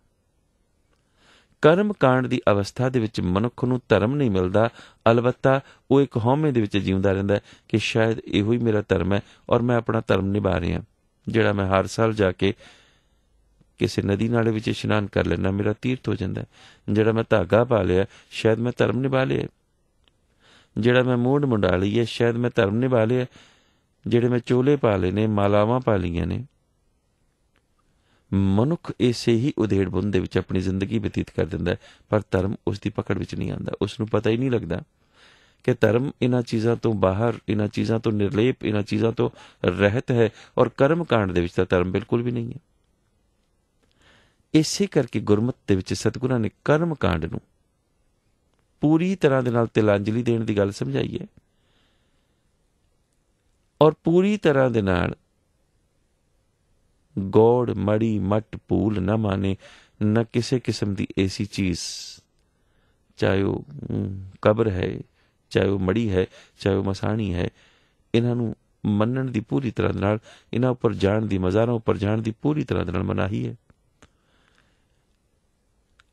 ਕਰਮ ਕਾਂਡ ਦੀ ਅਵਸਥਾ ਦੇ ਵਿੱਚ ਮਨੁੱਖ ਨੂੰ ਧਰਮ ਨਹੀਂ ਮਿਲਦਾ, ਅਲਬੱਤਾ ਉਹ ਇੱਕ ਹਉਮੈ ਦੇ ਵਿੱਚ ਜਿਉਂਦਾ ਰਹਿੰਦਾ ਕਿ ਸ਼ਾਇਦ ਇਹੋ ਹੀ ਮੇਰਾ ਧਰਮ ਹੈ ਔਰ ਮੈਂ ਆਪਣਾ ਧਰਮ ਨਿਭਾ ਰਿਹਾ, ਜਿਹੜਾ ਮੈਂ ਹਰ ਸਾਲ ਜਾ ਕੇ ਕਿਸੇ ਨਦੀ ਨਾਲੇ ਵਿੱਚ ਇਸ਼ਨਾਨ ਕਰ ਲੈਂਦਾ, ਮੇਰਾ ਤੀਰਥ ਹੋ ਜਾਂਦਾ। ਜਿਹੜਾ ਮੈਂ ਧਾਗਾ ਪਾ ਲਿਆ, ਸ਼ਾਇਦ ਮੈਂ ਧਰਮ ਨਿਭਾ ਲਿਆ। ਜਿਹੜਾ ਮੈਂ ਮੂੰਡ ਮੁੰਡਾ ਲਈ ਹੈ, ਸ਼ਾਇਦ ਮੈਂ ਧਰਮ ਨਿਭਾ ਲਿਆ। ਜਿਹੜੇ ਮੈਂ ਚੋਲੇ ਪਾ ਲਏ ਨੇ, ਮਾਲਾਵਾਂ ਪਾ ਲਈਆਂ ਨੇ। ਮਨੁੱਖ ਇਸੇ ਹੀ ਉਧੇੜ ਬੁੰਦ ਦੇ ਵਿੱਚ ਆਪਣੀ ਜ਼ਿੰਦਗੀ ਬਤੀਤ ਕਰ ਦਿੰਦਾ ਹੈ, ਪਰ ਧਰਮ ਉਸ ਦੀ ਪਕੜ ਵਿੱਚ ਨਹੀਂ ਆਉਂਦਾ। ਉਸ ਨੂੰ ਪਤਾ ਹੀ ਨਹੀਂ ਲੱਗਦਾ ਕਿ ਧਰਮ ਇਹਨਾਂ ਚੀਜ਼ਾਂ ਤੋਂ ਬਾਹਰ, ਇਹਨਾਂ ਚੀਜ਼ਾਂ ਤੋਂ ਨਿਰਲੇਪ, ਇਹਨਾਂ ਚੀਜ਼ਾਂ ਤੋਂ ਰਹਿਤ ਹੈ, ਔਰ ਕਰਮ ਕਾਂਡ ਦੇ ਵਿੱਚ ਤਾਂ ਧਰਮ ਬਿਲਕੁਲ ਵੀ ਨਹੀਂ ਹੈ। ਇਸੇ ਕਰਕੇ ਗੁਰਮਤਿ ਦੇ ਵਿੱਚ ਸਤਿਗੁਰਾਂ ਨੇ ਕਰਮ ਕਾਂਡ ਨੂੰ ਪੂਰੀ ਤਰ੍ਹਾਂ ਦੇ ਨਾਲ ਤਿਲਾਂਜਲੀ ਦੇਣ ਦੀ ਗੱਲ ਸਮਝਾਈ ਹੈ, ਔਰ ਪੂਰੀ ਤਰ੍ਹਾਂ ਦੇ ਨਾਲ ਗੌੜ ਮੜੀ ਮੱਟ ਭੂਲ ਨਾ ਮਾਨੇ, ਨਾ ਕਿਸੇ ਕਿਸਮ ਦੀ ਐਸੀ ਚੀਜ਼, ਚਾਹੇ ਉਹ ਕਬਰ ਹੈ, ਚਾਹੇ ਉਹ ਮੜੀ ਹੈ, ਚਾਹੇ ਉਹ ਮਸਾਣੀ ਹੈ, ਇਹਨਾਂ ਨੂੰ ਮੰਨਣ ਦੀ ਪੂਰੀ ਤਰ੍ਹਾਂ ਨਾਲ, ਇਹਨਾਂ ਉੱਪਰ ਜਾਣ ਦੀ, ਮਜ਼ਾਰਾਂ ਉੱਪਰ ਜਾਣ ਦੀ ਪੂਰੀ ਤਰ੍ਹਾਂ ਦੇ ਨਾਲ ਮਨਾਹੀ ਹੈ।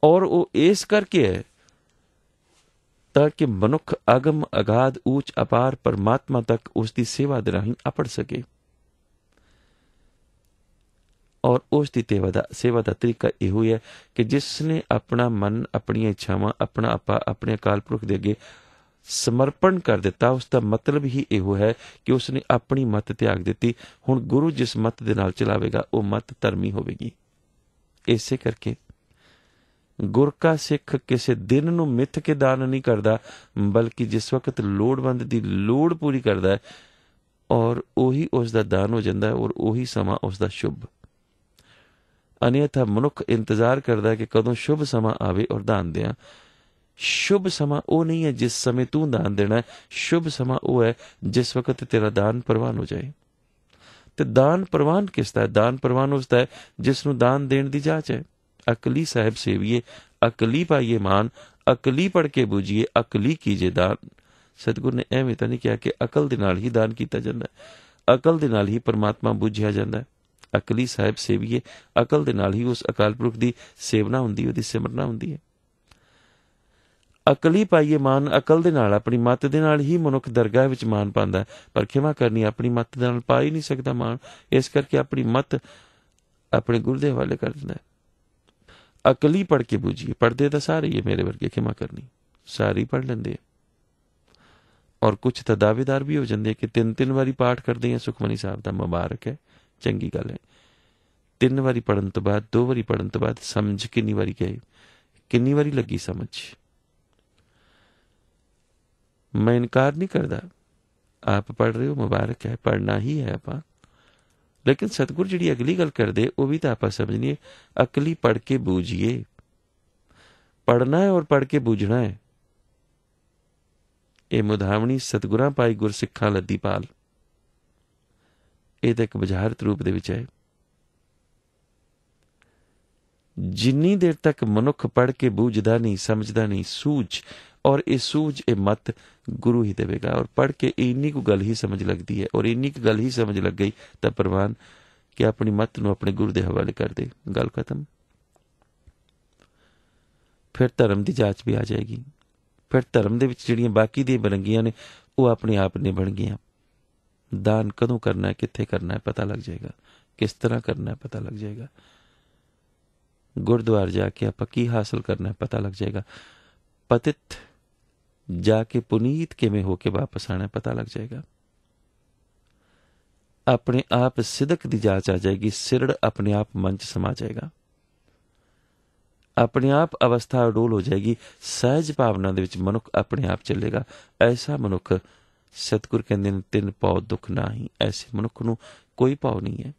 ਔਰ ਉਹ ਇਸ ਕਰਕੇ ਹੈ ਤਾਂ ਕਿ ਮਨੁੱਖ ਅਗਮ ਅਗਾਧ ਊਚ ਅਪਾਰ ਪਰਮਾਤਮਾ ਤੱਕ ਉਸ ਦੀ ਸੇਵਾ ਦੇ ਰਾਹੀਂ ਅਪੜ ਸਕੇ। ਔਰ ਉਸ ਦੀ ਸੇਵਾ ਦਾ ਤਰੀਕਾ ਇਹੋ ਹੀ ਹੈ ਕਿ ਜਿਸ ਨੇ ਆਪਣਾ ਮਨ, ਆਪਣੀਆਂ ਇੱਛਾਵਾਂ, ਆਪਣਾ ਆਪਾ ਆਪਣੇ ਅਕਾਲ ਪੁਰਖ ਦੇ ਅੱਗੇ ਸਮਰਪਣ ਕਰ ਦਿੱਤਾ, ਉਸ ਦਾ ਮਤਲਬ ਹੀ ਇਹੋ ਹੈ ਕਿ ਉਸ ਨੇ ਆਪਣੀ ਮੱਤ ਤਿਆਗ ਦਿੱਤੀ। ਹੁਣ ਗੁਰੂ ਜਿਸ ਮੱਤ ਦੇ ਨਾਲ ਚਲਾਵੇਗਾ ਉਹ ਮੱਤ ਧਰਮੀ ਹੋਵੇਗੀ। ਇਸੇ ਕਰਕੇ ਗੁਰ ਕਾ ਸਿੱਖ ਕਿਸੇ ਦਿਨ ਨੂੰ ਮਿੱਥ ਕੇ ਦਾਨ ਨਹੀਂ ਕਰਦਾ, ਬਲਕਿ ਜਿਸ ਵਕਤ ਲੋੜਵੰਦ ਦੀ ਲੋੜ ਪੂਰੀ ਕਰਦਾ ਹੈ, ਔਰ ਉਹੀ ਉਸ ਦਾ ਦਾਨ ਹੋ ਜਾਂਦਾ ਹੈ, ਔਰ ਉਹੀ ਸਮਾਂ ਉਸ ਦਾ ਸ਼ੁਭ। ਅਨਿਅਥਾ ਮਨੁੱਖ ਇੰਤਜ਼ਾਰ ਕਰਦਾ ਹੈ ਕਿ ਕਦੋਂ ਸ਼ੁਭ ਸਮਾਂ ਆਵੇ ਔਰ ਦਾਨ ਦਿਆਂ। ਸ਼ੁਭ ਸਮਾਂ ਉਹ ਨਹੀਂ ਹੈ ਜਿਸ ਸਮੇਂ ਤੂੰ ਦਾਨ ਦੇਣਾ ਹੈ, ਸ਼ੁਭ ਸਮਾਂ ਉਹ ਹੈ ਜਿਸ ਵਕਤ ਤੇਰਾ ਦਾਨ ਪ੍ਰਵਾਨ ਹੋ ਜਾਏ। ਤੇ ਦਾਨ ਪ੍ਰਵਾਨ ਕਿਸ ਦਾ ਹੈ? ਦਾਨ ਪ੍ਰਵਾਨ ਉਸ ਦਾ ਹੈ ਜਿਸ ਨੂੰ ਦਾਨ ਦੇਣ ਦੀ ਜਾਚ ਹੈ। ਅਕਲੀ ਸਾਹਿਬ ਸੇਵੀਏ, ਅਕਲੀ ਪਾਈਏ ਮਾਨ, ਅਕਲੀ ਪੜ੍ਹ ਕੇ ਬੂਝੀਏ, ਅਕਲੀ ਕੀਜੇ ਦਾਨ। ਸਤਿਗੁਰ ਨੇ ਐਵੇਂ ਤਾਂ ਨਹੀਂ ਕਿਹਾ ਕਿ ਅਕਲ ਦੇ ਨਾਲ ਹੀ ਦਾਨ ਕੀਤਾ ਜਾਂਦਾ ਹੈ, ਅਕਲ ਦੇ ਨਾਲ ਹੀ ਪਰਮਾਤਮਾ ਬੁੱਝਿਆ ਜਾਂਦਾ ਹੈ। ਅਕਲੀ ਸਾਹਿਬ ਸੇਵੀਏ, ਅਕਲ ਦੇ ਨਾਲ ਹੀ ਉਸ ਅਕਾਲ ਪੁਰਖ ਦੀ ਸੇਵਨਾ ਹੁੰਦੀ, ਉਹਦੀ ਸਿਮਰਨਾ ਹੁੰਦੀ ਹੈ। ਅਕਲੀ ਪਾਈਏ ਮਾਨ, ਅਕਲ ਦੇ ਨਾਲ, ਆਪਣੀ ਮੱਤ ਦੇ ਨਾਲ ਹੀ ਮਨੁੱਖ ਦਰਗਾਹ ਵਿੱਚ ਮਾਨ ਪਾਉਂਦਾ, ਪਰ ਖਿਮਾ ਕਰਨੀ ਆਪਣੀ ਮੱਤ ਦੇ ਨਾਲ ਪਾ ਹੀ ਨਹੀਂ ਸਕਦਾ ਮਾਨ। ਇਸ ਕਰਕੇ ਆਪਣੀ ਮੱਤ ਆਪਣੇ ਗੁਰੂ ਦੇ ਹਵਾਲੇ ਕਰ ਦਿੰਦਾ ਹੈ। ਅਕਲੀ ਪੜ੍ਹ ਕੇ ਬੂਝੀਏ, ਪੜ੍ਹਦੇ ਤਾਂ ਸਾਰੇ ਹੀ ਮੇਰੇ ਵਰਗੇ, ਖਿਮਾ ਕਰਨੀ ਸਾਰੇ ਹੀ ਪੜ੍ਹ ਲੈਂਦੇ। ਔਰ ਕੁਛ ਤਾਂ ਦਾਅਵੇਦਾਰ ਵੀ ਹੋ ਜਾਂਦੇ ਕਿ 3 ਵਾਰੀ ਪਾਠ ਕਰਦੇ ਆ ਸੁਖਮਨੀ ਸਾਹਿਬ ਦਾ। ਮੁਬਾਰਕ ਹੈ, ਚੰਗੀ ਗੱਲ ਹੈ। 3 ਵਾਰੀ ਪੜ੍ਹਨ ਤੋਂ ਬਾਅਦ, 2 ਵਾਰੀ ਪੜ੍ਹਨ ਤੋਂ ਬਾਅਦ ਸਮਝ ਕਿੰਨੀ ਵਾਰੀ ਗਏ, ਕਿੰਨੀ ਵਾਰੀ ਲੱਗੀ ਸਮਝ। ਮੈਂ ਇਨਕਾਰ ਨਹੀਂ ਕਰਦਾ, ਆਪ ਪੜ੍ਹ ਰਹੇ ਹੋ, ਮੁਬਾਰਕ ਹੈ, ਪੜ੍ਹਨਾ ਹੀ ਹੈ ਆਪਾਂ। ਲੇਕਿਨ ਸਤਿਗੁਰ ਜਿਹੜੀ ਅਗਲੀ ਗੱਲ ਕਰਦੇ ਉਹ ਵੀ ਤਾਂ ਆਪਾਂ ਸਮਝਣੀਏ। ਅਕਲੀ ਪੜ੍ਹ ਕੇ ਬੂਝੀਏ, ਪੜ੍ਹਨਾ ਹੈ ਔਰ ਪੜ੍ਹ ਕੇ ਬੂਝਣਾ ਹੈ। ਇਹ ਮੁਧਾਵਣੀ ਸਤਿਗੁਰਾਂ ਪਾਈ ਗੁਰਸਿੱਖਾਂ ਲੱਦੀ ਪਾਲ, ਇਹ ਤਾਂ ਇੱਕ ਬੁਝਾਰਤ ਰੂਪ ਦੇ ਵਿੱਚ ਹੈ। ਜਿੰਨੀ ਦੇਰ ਤੱਕ ਮਨੁੱਖ ਪੜ੍ਹ ਕੇ ਬੂਝਦਾ ਨਹੀਂ, ਸਮਝਦਾ ਨਹੀਂ, ਸੂਝ, ਔਰ ਇਹ ਸੂਝ, ਇਹ ਮੱਤ ਗੁਰੂ ਹੀ ਦੇਵੇਗਾ। ਔਰ ਪੜ੍ਹ ਕੇ ਇੰਨੀ ਕੁ ਗੱਲ ਹੀ ਸਮਝ ਲੱਗਦੀ ਹੈ, ਔਰ ਇੰਨੀ ਕੁ ਗੱਲ ਹੀ ਸਮਝ ਲੱਗ ਗਈ ਤਾਂ ਪ੍ਰਵਾਨ ਕਿ ਆਪਣੀ ਮੱਤ ਨੂੰ ਆਪਣੇ ਗੁਰੂ ਦੇ ਹਵਾਲੇ ਕਰ ਦੇ, ਗੱਲ ਖਤਮ। ਫਿਰ ਧਰਮ ਦੀ ਜਾਂਚ ਵੀ ਆ ਜਾਏਗੀ। ਫਿਰ ਧਰਮ ਦੇ ਵਿੱਚ ਜਿਹੜੀਆਂ ਬਾਕੀ ਦੀਆਂ ਬਰੰਗੀਆਂ ਨੇ ਉਹ ਆਪਣੇ ਆਪ ਨਿਭਣ ਗਈਆਂ। ਦਾਨ ਕਦੋਂ ਕਰਨਾ ਹੈ, ਕਿੱਥੇ ਕਰਨਾ ਹੈ ਪਤਾ ਲੱਗ ਜਾਏਗਾ, ਕਿਸ ਤਰ੍ਹਾਂ ਕਰਨਾ ਹੈ ਪਤਾ ਲੱਗ ਜਾਏਗਾ। ਗੁਰਦੁਆਰ ਜਾ ਕੇ ਆਪਾਂ ਕੀ ਹਾਸਲ ਕਰਨਾ ਹੈ ਪਤਾ ਲੱਗ ਜਾਏਗਾ। ਪਤਿਤ ਜਾ ਕੇ ਪੁਨੀਤ ਕਿਵੇਂ ਹੋ ਕੇ ਵਾਪਸ ਆਣਾ ਪਤਾ ਲੱਗ ਜਾਏਗਾ। ਆਪਣੇ ਆਪ ਸਿਦਕ ਦੀ ਜਾਂਚ ਆ ਜਾਏਗੀ, ਸਿਰੜ ਆਪਣੇ ਆਪ ਮਨ 'ਚ ਸਮਾ ਜਾਏਗਾ, ਆਪਣੇ ਆਪ ਅਵਸਥਾ ਅਡੋਲ ਹੋ ਜਾਏਗੀ, ਸਹਿਜ ਭਾਵਨਾ ਦੇ ਵਿੱਚ ਮਨੁੱਖ ਆਪਣੇ ਆਪ ਚੱਲੇਗਾ। ਐਸਾ ਮਨੁੱਖ ਸਤਿਗੁਰ ਕਹਿੰਦੇ ਨੇ 3 ਪੌ ਦੁੱਖ ਨਾਹੀਂ। ਐਸੇ ਮਨੁੱਖ ਨੂੰ ਕੋਈ ਭਾਵ ਨਹੀਂ ਹੈ,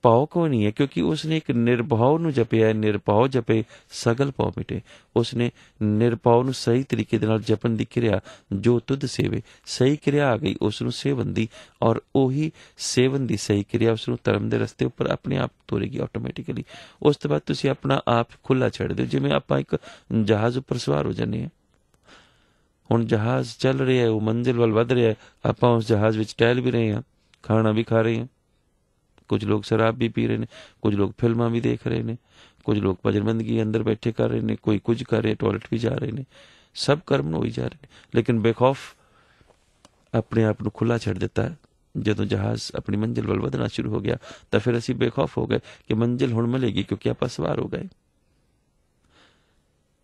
ਭਾਵ ਕੋਈ ਨਹੀਂ ਹੈ, ਕਿਉਂਕਿ ਉਸਨੇ ਇੱਕ ਨਿਰਭਉ ਨੂੰ ਜਪਿਆ। ਨਿਰਭਉ ਜਪੇ ਸਗਲ ਭਉ ਮਿਟੇ। ਉਸਨੇ ਨਿਰਭਉ ਨੂੰ ਸਹੀ ਤਰੀਕੇ ਦੇ ਨਾਲ ਜਪਣ ਦੀ ਕਿਰਿਆ, ਜੋ ਤੁਧ ਸੇਵੇ, ਸਹੀ ਕਿਰਿਆ ਆ ਗਈ ਉਸ ਨੂੰ ਸੇਵਨ ਦੀ, ਔਰ ਉਹੀ ਸੇਵਨ ਦੀ ਸਹੀ ਕਿਰਿਆ ਉਸ ਨੂੰ ਧਰਮ ਦੇ ਰਸਤੇ ਉੱਪਰ ਆਪਣੇ ਆਪ ਤੋਰੇਗੀ ਆਟੋਮੈਟਿਕਲੀ। ਉਸ ਤੋਂ ਬਾਅਦ ਤੁਸੀਂ ਆਪਣਾ ਆਪ ਖੁੱਲ੍ਹਾ ਛੱਡ ਦਿਓ। ਜਿਵੇਂ ਆਪਾਂ ਇੱਕ ਜਹਾਜ਼ ਉੱਪਰ ਸਵਾਰ ਹੋ ਜਾਂਦੇ ਹਾਂ। ਹੁਣ ਜਹਾਜ਼ ਚੱਲ ਰਿਹਾ ਹੈ, ਉਹ ਮੰਜ਼ਿਲ ਵੱਲ ਵੱਧ ਰਿਹਾ ਹੈ, ਆਪਾਂ ਉਸ ਜਹਾਜ਼ ਵਿੱਚ ਟਹਿਲ ਵੀ ਰਹੇ ਹਾਂ, ਖਾਣਾ ਵੀ ਖਾ ਰਹੇ ਹਾਂ, ਕੁਝ ਲੋਕ ਸ਼ਰਾਬ ਵੀ ਪੀ ਰਹੇ ਨੇ, ਕੁਝ ਲੋਕ ਫਿਲਮਾਂ ਵੀ ਦੇਖ ਰਹੇ ਨੇ, ਕੁਝ ਲੋਕ ਭਜਨਬੰਦਗੀ ਅੰਦਰ ਬੈਠੇ ਕਰ ਰਹੇ ਨੇ, ਕੋਈ ਕੁਝ ਕਰ ਰਹੇ, ਟਾਇਲਟ ਵੀ ਜਾ ਰਹੇ ਨੇ, ਸਭ ਕਰਮ ਨੂੰ ਹੋਈ ਜਾ ਰਹੇ ਨੇ। ਲੇਕਿਨ ਬੇਖੌਫ ਆਪਣੇ ਆਪ ਨੂੰ ਖੁੱਲ੍ਹਾ ਛੱਡ ਦਿੱਤਾ। ਜਦੋਂ ਜਹਾਜ਼ ਆਪਣੀ ਮੰਜ਼ਿਲ ਵੱਲ ਵਧਣਾ ਸ਼ੁਰੂ ਹੋ ਗਿਆ ਤਾਂ ਫਿਰ ਅਸੀਂ ਬੇਖੌਫ ਹੋ ਗਏ ਕਿ ਮੰਜ਼ਿਲ ਹੁਣ ਮਿਲੇਗੀ, ਕਿਉਂਕਿ ਆਪਾਂ ਸਵਾਰ ਹੋ ਗਏ।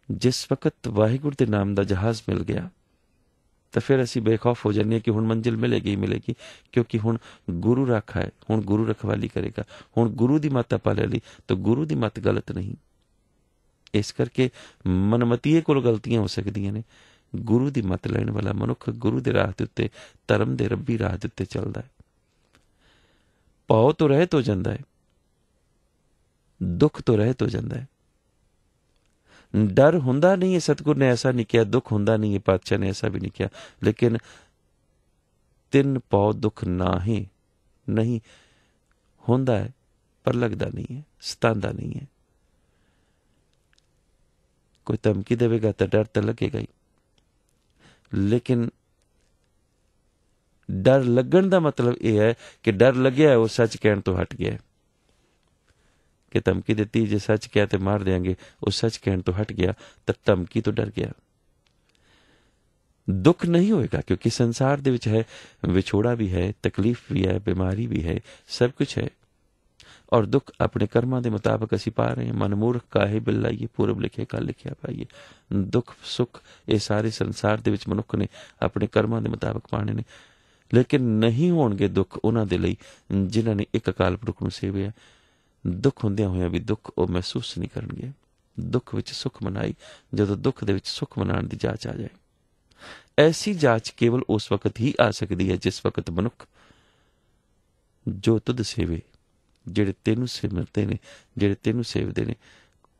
ਜਿਸ ਵਕਤ ਵਾਹਿਗੁਰੂ ਦੇ ਨਾਮ ਦਾ ਜਹਾਜ਼ ਮਿਲ ਗਿਆ ਤਾਂ ਫਿਰ ਅਸੀਂ ਬੇਖੌਫ ਹੋ ਜਾਂਦੇ ਹਾਂ ਕਿ ਹੁਣ ਮੰਜ਼ਿਲ ਮਿਲੇਗੀ ਹੀ ਮਿਲੇਗੀ, ਕਿਉਂਕਿ ਹੁਣ ਗੁਰੂ ਰਾਖਾ ਹੈ, ਹੁਣ ਗੁਰੂ ਰਖਵਾਲੀ ਕਰੇਗਾ, ਹੁਣ ਗੁਰੂ ਦੀ ਮੱਤ ਆਪਾਂ ਲੈ ਲਈ ਤਾਂ ਗੁਰੂ ਦੀ ਮੱਤ ਗਲਤ ਨਹੀਂ। ਇਸ ਕਰਕੇ ਮਨਮਤੀਏ ਕੋਲ ਗਲਤੀਆਂ ਹੋ ਸਕਦੀਆਂ ਨੇ। ਗੁਰੂ ਦੀ ਮੱਤ ਲੈਣ ਵਾਲਾ ਮਨੁੱਖ ਗੁਰੂ ਦੇ ਰਾਹ ਦੇ ਉੱਤੇ, ਧਰਮ ਦੇ ਰੱਬੀ ਰਾਹ ਦੇ ਉੱਤੇ ਚੱਲਦਾ ਹੈ, ਭਉ ਤੋਂ ਰਹਿਤ ਹੋ ਜਾਂਦਾ ਹੈ, ਦੁੱਖ ਤੋਂ ਰਹਿਤ ਹੋ ਜਾਂਦਾ ਹੈ। ਡਰ ਹੁੰਦਾ ਨਹੀਂ ਹੈ, ਸਤਿਗੁਰ ਨੇ ਐਸਾ ਨਹੀਂ ਕਿਹਾ। ਦੁੱਖ ਹੁੰਦਾ ਨਹੀਂ ਹੈ, ਪਾਤਸ਼ਾਹ ਨੇ ਐਸਾ ਵੀ ਨਹੀਂ ਕਿਹਾ। ਲੇਕਿਨ ਤਿੰਨ ਪਉ ਦੁੱਖ ਨਾਹੀਂ, ਨਹੀਂ ਹੁੰਦਾ ਹੈ ਪਰ ਲੱਗਦਾ ਨਹੀਂ ਹੈ, ਸਤਾਉਂਦਾ ਨਹੀਂ ਹੈ। ਕੋਈ ਧਮਕੀ ਦੇਵੇਗਾ ਤਾਂ ਡਰ ਤਾਂ ਲੱਗੇਗਾ ਹੀ, ਲੇਕਿਨ ਡਰ ਲੱਗਣ ਦਾ ਮਤਲਬ ਇਹ ਹੈ ਕਿ ਡਰ ਲੱਗਿਆ ਉਹ ਸੱਚ ਕਹਿਣ ਤੋਂ ਹਟ ਗਿਆ, ਕਿ ਧਮਕੀ ਦਿੱਤੀ ਜੇ ਸੱਚ ਕਿਹਾ ਤੇ ਮਾਰ ਦਿਆਂਗੇ, ਉਹ ਸੱਚ ਕਹਿਣ ਤੋਂ ਹਟ ਗਿਆ ਤਾਂ ਧਮਕੀ ਤੋਂ ਡਰ ਗਿਆ। ਦੁੱਖ ਨਹੀਂ ਹੋਏਗਾ, ਕਿਉਂਕਿ ਸੰਸਾਰ ਦੇ ਵਿੱਚ ਹੈ, ਵਿਛੋੜਾ ਵੀ ਹੈ, ਤਕਲੀਫ ਵੀ ਹੈ, ਬਿਮਾਰੀ ਵੀ ਹੈ, ਸਭ ਕੁਛ ਹੈ। ਔਰ ਦੁੱਖ ਆਪਣੇ ਕਰਮਾਂ ਦੇ ਮੁਤਾਬਕ ਅਸੀਂ ਪਾ ਰਹੇ ਹਾਂ। ਮਨਮੂਰਖ ਕਾਹੇ ਬਿਲ ਲਾਈਏ, ਪੂਰਬ ਲਿਖੇ ਕੱਲ ਲਿਖਿਆ ਪਾਈਏ। ਦੁੱਖ ਸੁੱਖ ਇਹ ਸਾਰੇ ਸੰਸਾਰ ਦੇ ਵਿੱਚ ਮਨੁੱਖ ਨੇ ਆਪਣੇ ਕਰਮਾਂ ਦੇ ਮੁਤਾਬਕ ਪਾਣੇ ਨੇ। ਲੇਕਿਨ ਨਹੀਂ ਹੋਣਗੇ ਦੁੱਖ ਉਹਨਾਂ ਦੇ ਲਈ ਜਿਨ੍ਹਾਂ ਨੇ ਇੱਕ ਅਕਾਲ ਪੁਰਖ ਨੂੰ ਸੇਵਿਆ। ਦੁੱਖ ਹੁੰਦਿਆਂ ਹੋਇਆਂ ਵੀ ਦੁੱਖ ਉਹ ਮਹਿਸੂਸ ਨਹੀਂ ਕਰਨਗੇ। ਦੁੱਖ ਵਿੱਚ ਸੁੱਖ ਮਨਾਈ, ਜਦੋਂ ਦੁੱਖ ਦੇ ਵਿੱਚ ਸੁੱਖ ਮਨਾਉਣ ਦੀ ਜਾਚ ਆ ਜਾਏ। ਐਸੀ ਜਾਚ ਕੇਵਲ ਉਸ ਵਕਤ ਹੀ ਆ ਸਕਦੀ ਹੈ ਜਿਸ ਵਕਤ ਮਨੁੱਖ ਜੋ ਤੁਧ ਸੇਵੇ, ਜਿਹੜੇ ਤੈਨੂੰ ਸਿਮਰਦੇ ਨੇ, ਜਿਹੜੇ ਤੈਨੂੰ ਸੇਵਦੇ ਨੇ,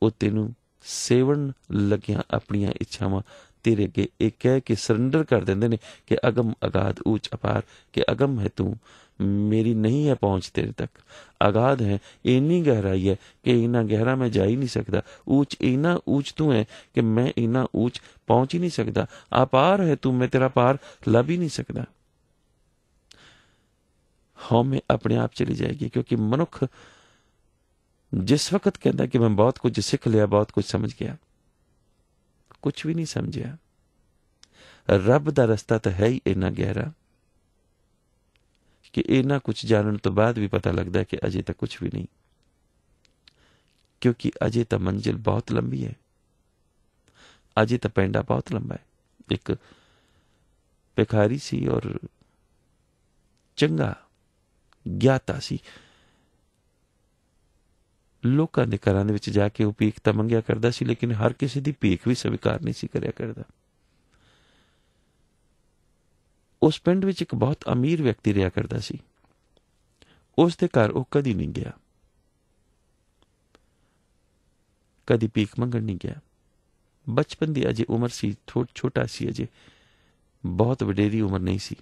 ਉਹ ਤੈਨੂੰ ਸੇਵਣ ਲੱਗਿਆਂ ਆਪਣੀਆਂ ਇੱਛਾਵਾਂ ਤੇਰੇ ਅੱਗੇ ਇਹ ਕਹਿ ਕੇ ਸਰੈਂਡਰ ਕਰ ਦਿੰਦੇ ਨੇ ਕਿ ਅਗਮ ਅਗਾਧ ਊਚ ਅਪਾਰ, ਕਿ ਅਗਮ ਹੈ ਤੂੰ, ਮੇਰੀ ਨਹੀਂ ਹੈ ਪਹੁੰਚ ਤੇਰੇ ਤੱਕ। ਅਗਾਧ ਹੈ, ਇੰਨੀ ਗਹਿਰਾਈ ਹੈ ਕਿ ਇੰਨਾ ਗਹਿਰਾ ਮੈਂ ਜਾ ਹੀ ਨਹੀਂ ਸਕਦਾ। ਊਚ, ਇੰਨਾ ਊਚ ਤੂੰ ਹੈ ਕਿ ਮੈਂ ਇੰਨਾ ਊਚ ਪਹੁੰਚ ਹੀ ਨਹੀਂ ਸਕਦਾ। ਅਪਾਰ ਹੈ ਤੂੰ, ਮੈਂ ਤੇਰਾ ਪਾਰ ਲੱਭ ਹੀ ਨਹੀਂ ਸਕਦਾ। ਹਉਮੈ ਆਪਣੇ ਆਪ ਚਲੀ ਜਾਏਗੀ, ਕਿਉਂਕਿ ਮਨੁੱਖ ਜਿਸ ਵਕਤ ਕਹਿੰਦਾ ਕਿ ਮੈਂ ਬਹੁਤ ਕੁਝ ਸਿੱਖ ਲਿਆ, ਬਹੁਤ ਕੁਝ ਸਮਝ ਗਿਆ, ਕੁਝ ਵੀ ਨਹੀਂ ਸਮਝਿਆ। ਰੱਬ ਦਾ ਰਸਤਾ ਤਾਂ ਹੈ ਹੀ ਇੰਨਾ ਗਹਿਰਾ ਕਿ ਇੰਨਾ ਕੁਝ ਜਾਣਨ ਤੋਂ ਬਾਅਦ ਵੀ ਪਤਾ ਲੱਗਦਾ ਕਿ ਅਜੇ ਤੱਕ ਕੁਝ ਵੀ ਨਹੀਂ, ਕਿਉਂਕਿ ਅਜੇ ਤਾਂ ਮੰਜ਼ਿਲ ਬਹੁਤ ਲੰਬੀ ਹੈ, ਅਜੇ ਤਾਂ ਪੈਂਡਾ ਬਹੁਤ ਲੰਬਾ ਹੈ। ਇੱਕ ਭਿਖਾਰੀ ਸੀ ਔਰ ਚੰਗਾ ਗਿਆਤਾ ਸੀ। ਲੋਕਾਂ ਦੇ ਘਰਾਂ ਦੇ ਵਿੱਚ ਜਾ ਕੇ ਉਹ ਭੀਖ ਤਾਂ ਮੰਗਿਆ ਕਰਦਾ ਸੀ, ਲੇਕਿਨ ਹਰ ਕਿਸੇ ਦੀ ਭੀਖ ਵੀ ਸਵੀਕਾਰ ਨਹੀਂ ਸੀ ਕਰਿਆ ਕਰਦਾ। ਉਸ ਪਿੰਡ ਵਿੱਚ ਇੱਕ ਬਹੁਤ ਅਮੀਰ ਵਿਅਕਤੀ ਰਿਹਾ ਕਰਦਾ ਸੀ। ਉਸ ਦੇ ਘਰ ਉਹ ਕਦੀ ਨਹੀਂ ਗਿਆ, ਕਦੀ ਭੀਖ ਮੰਗਣ ਨਹੀਂ ਗਿਆ। ਬਚਪਨ ਦੀ ਅਜੇ ਉਮਰ ਸੀ, ਛੋਟਾ ਸੀ ਅਜੇ, ਬਹੁਤ ਵਡੇਰੀ ਉਮਰ ਨਹੀਂ ਸੀ।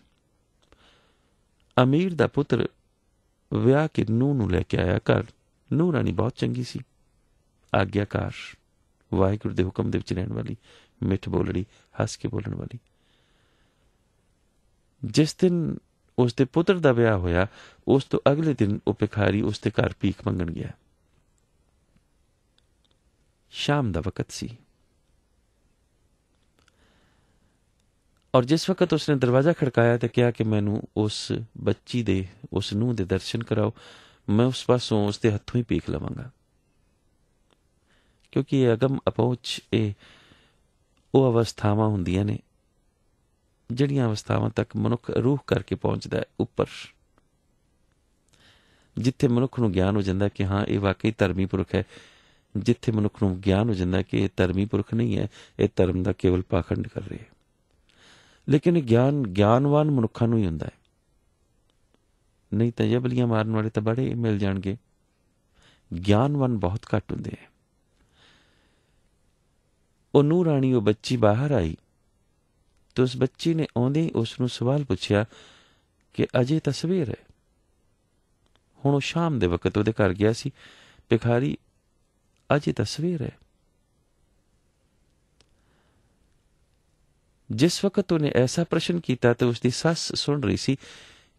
ਅਮੀਰ ਦਾ ਪੁੱਤਰ ਵਿਆਹ ਕੇ ਨੂੰਹ ਨੂੰ ਲੈ ਕੇ ਆਇਆ ਘਰ। ਨੂੰਹ ਰਾਣੀ ਬਹੁਤ ਚੰਗੀ ਸੀ, ਆਗਿਆਕਾਰ, ਵਾਹਿਗੁਰੂ ਦੇ ਹੁਕਮ ਦੇ ਵਿੱਚ ਰਹਿਣ ਵਾਲੀ, ਮਿੱਠ ਬੋਲੜੀ, ਹੱਸ ਕੇ ਬੋਲਣ ਵਾਲੀ। ਜਿਸ ਦਿਨ ਉਸ ਦੇ ਪੁੱਤਰ ਦਾ ਵਿਆਹ ਹੋਇਆ, ਉਸ ਤੋਂ ਅਗਲੇ ਦਿਨ ਉਹ ਭਿਖਾਰੀ ਉਸ ਦੇ ਘਰ ਭੀਖ ਮੰਗਣ ਗਿਆ। ਸ਼ਾਮ ਦਾ ਵਕਤ ਸੀ ਔਰ ਜਿਸ ਵਕਤ ਉਸਨੇ ਦਰਵਾਜ਼ਾ ਖੜਕਾਇਆ ਤੇ ਕਿਹਾ ਕਿ ਮੈਨੂੰ ਉਸ ਬੱਚੀ ਦੇ, ਉਸ ਨੂੰਹ ਦੇ ਦਰਸ਼ਨ ਕਰਾਓ, ਮੈਂ ਉਸ ਪਾਸੋਂ ਉਸ ਦੇ ਹੱਥੋਂ ਹੀ ਭੀਖ ਲਵਾਂਗਾ। ਕਿਉਂਕਿ ਇਹ ਅਗਮ ਅਪਹੁੰਚ, ਇਹ ਉਹ ਅਵਸਥਾਵਾਂ ਹੁੰਦੀਆਂ ਨੇ ਜਿਹੜੀਆਂ ਅਵਸਥਾਵਾਂ ਤੱਕ ਮਨੁੱਖ ਰੂਹ ਕਰਕੇ ਪਹੁੰਚਦਾ ਹੈ ਉੱਪਰ, ਜਿੱਥੇ ਮਨੁੱਖ ਨੂੰ ਗਿਆਨ ਹੋ ਜਾਂਦਾ ਕਿ ਹਾਂ ਇਹ ਵਾਕਈ ਧਰਮੀ ਪੁਰਖ ਹੈ, ਜਿੱਥੇ ਮਨੁੱਖ ਨੂੰ ਗਿਆਨ ਹੋ ਜਾਂਦਾ ਕਿ ਇਹ ਧਰਮੀ ਪੁਰਖ ਨਹੀਂ ਹੈ, ਇਹ ਧਰਮ ਦਾ ਕੇਵਲ ਪਾਖੰਡ ਕਰ ਰਹੇ। ਲੇਕਿਨ ਇਹ ਗਿਆਨਵਾਨ ਮਨੁੱਖਾਂ ਨੂੰ ਹੀ ਹੁੰਦਾ ਹੈ, ਨਹੀਂ ਤਾਂ ਜਬਲੀਆਂ ਮਾਰਨ ਵਾਲੇ ਤਾਂ ਬੜੇ ਮਿਲ ਜਾਣਗੇ। ਗਿਆਨਵਾਨ ਬਹੁਤ ਘੱਟ ਹੁੰਦੇ ਹੈ। ਉਹ ਨੂੰਹ ਰਾਣੀ, ਉਹ ਬੱਚੀ ਬਾਹਰ ਆਈ ਤੇ ਉਸ ਬੱਚੀ ਨੇ ਆਉਂਦੇ ਹੀ ਉਸ ਨੂੰ ਸਵਾਲ ਪੁੱਛਿਆ ਕਿ ਅਜੇ ਤਾਂ ਸਵੇਰ ਹੈ। ਹੁਣ ਉਹ ਸ਼ਾਮ ਦੇ ਵਕਤ ਉਹਦੇ ਘਰ ਗਿਆ ਸੀ। ਭਿਖਾਰੀ, ਅਜੇ ਤਾਂ ਸਵੇਰ ਹੈ। ਜਿਸ ਵਕਤ ਉਹਨੇ ਐਸਾ ਪ੍ਰਸ਼ਨ ਕੀਤਾ ਤੇ ਉਸਦੀ ਸੱਸ ਸੁਣ ਰਹੀ ਸੀ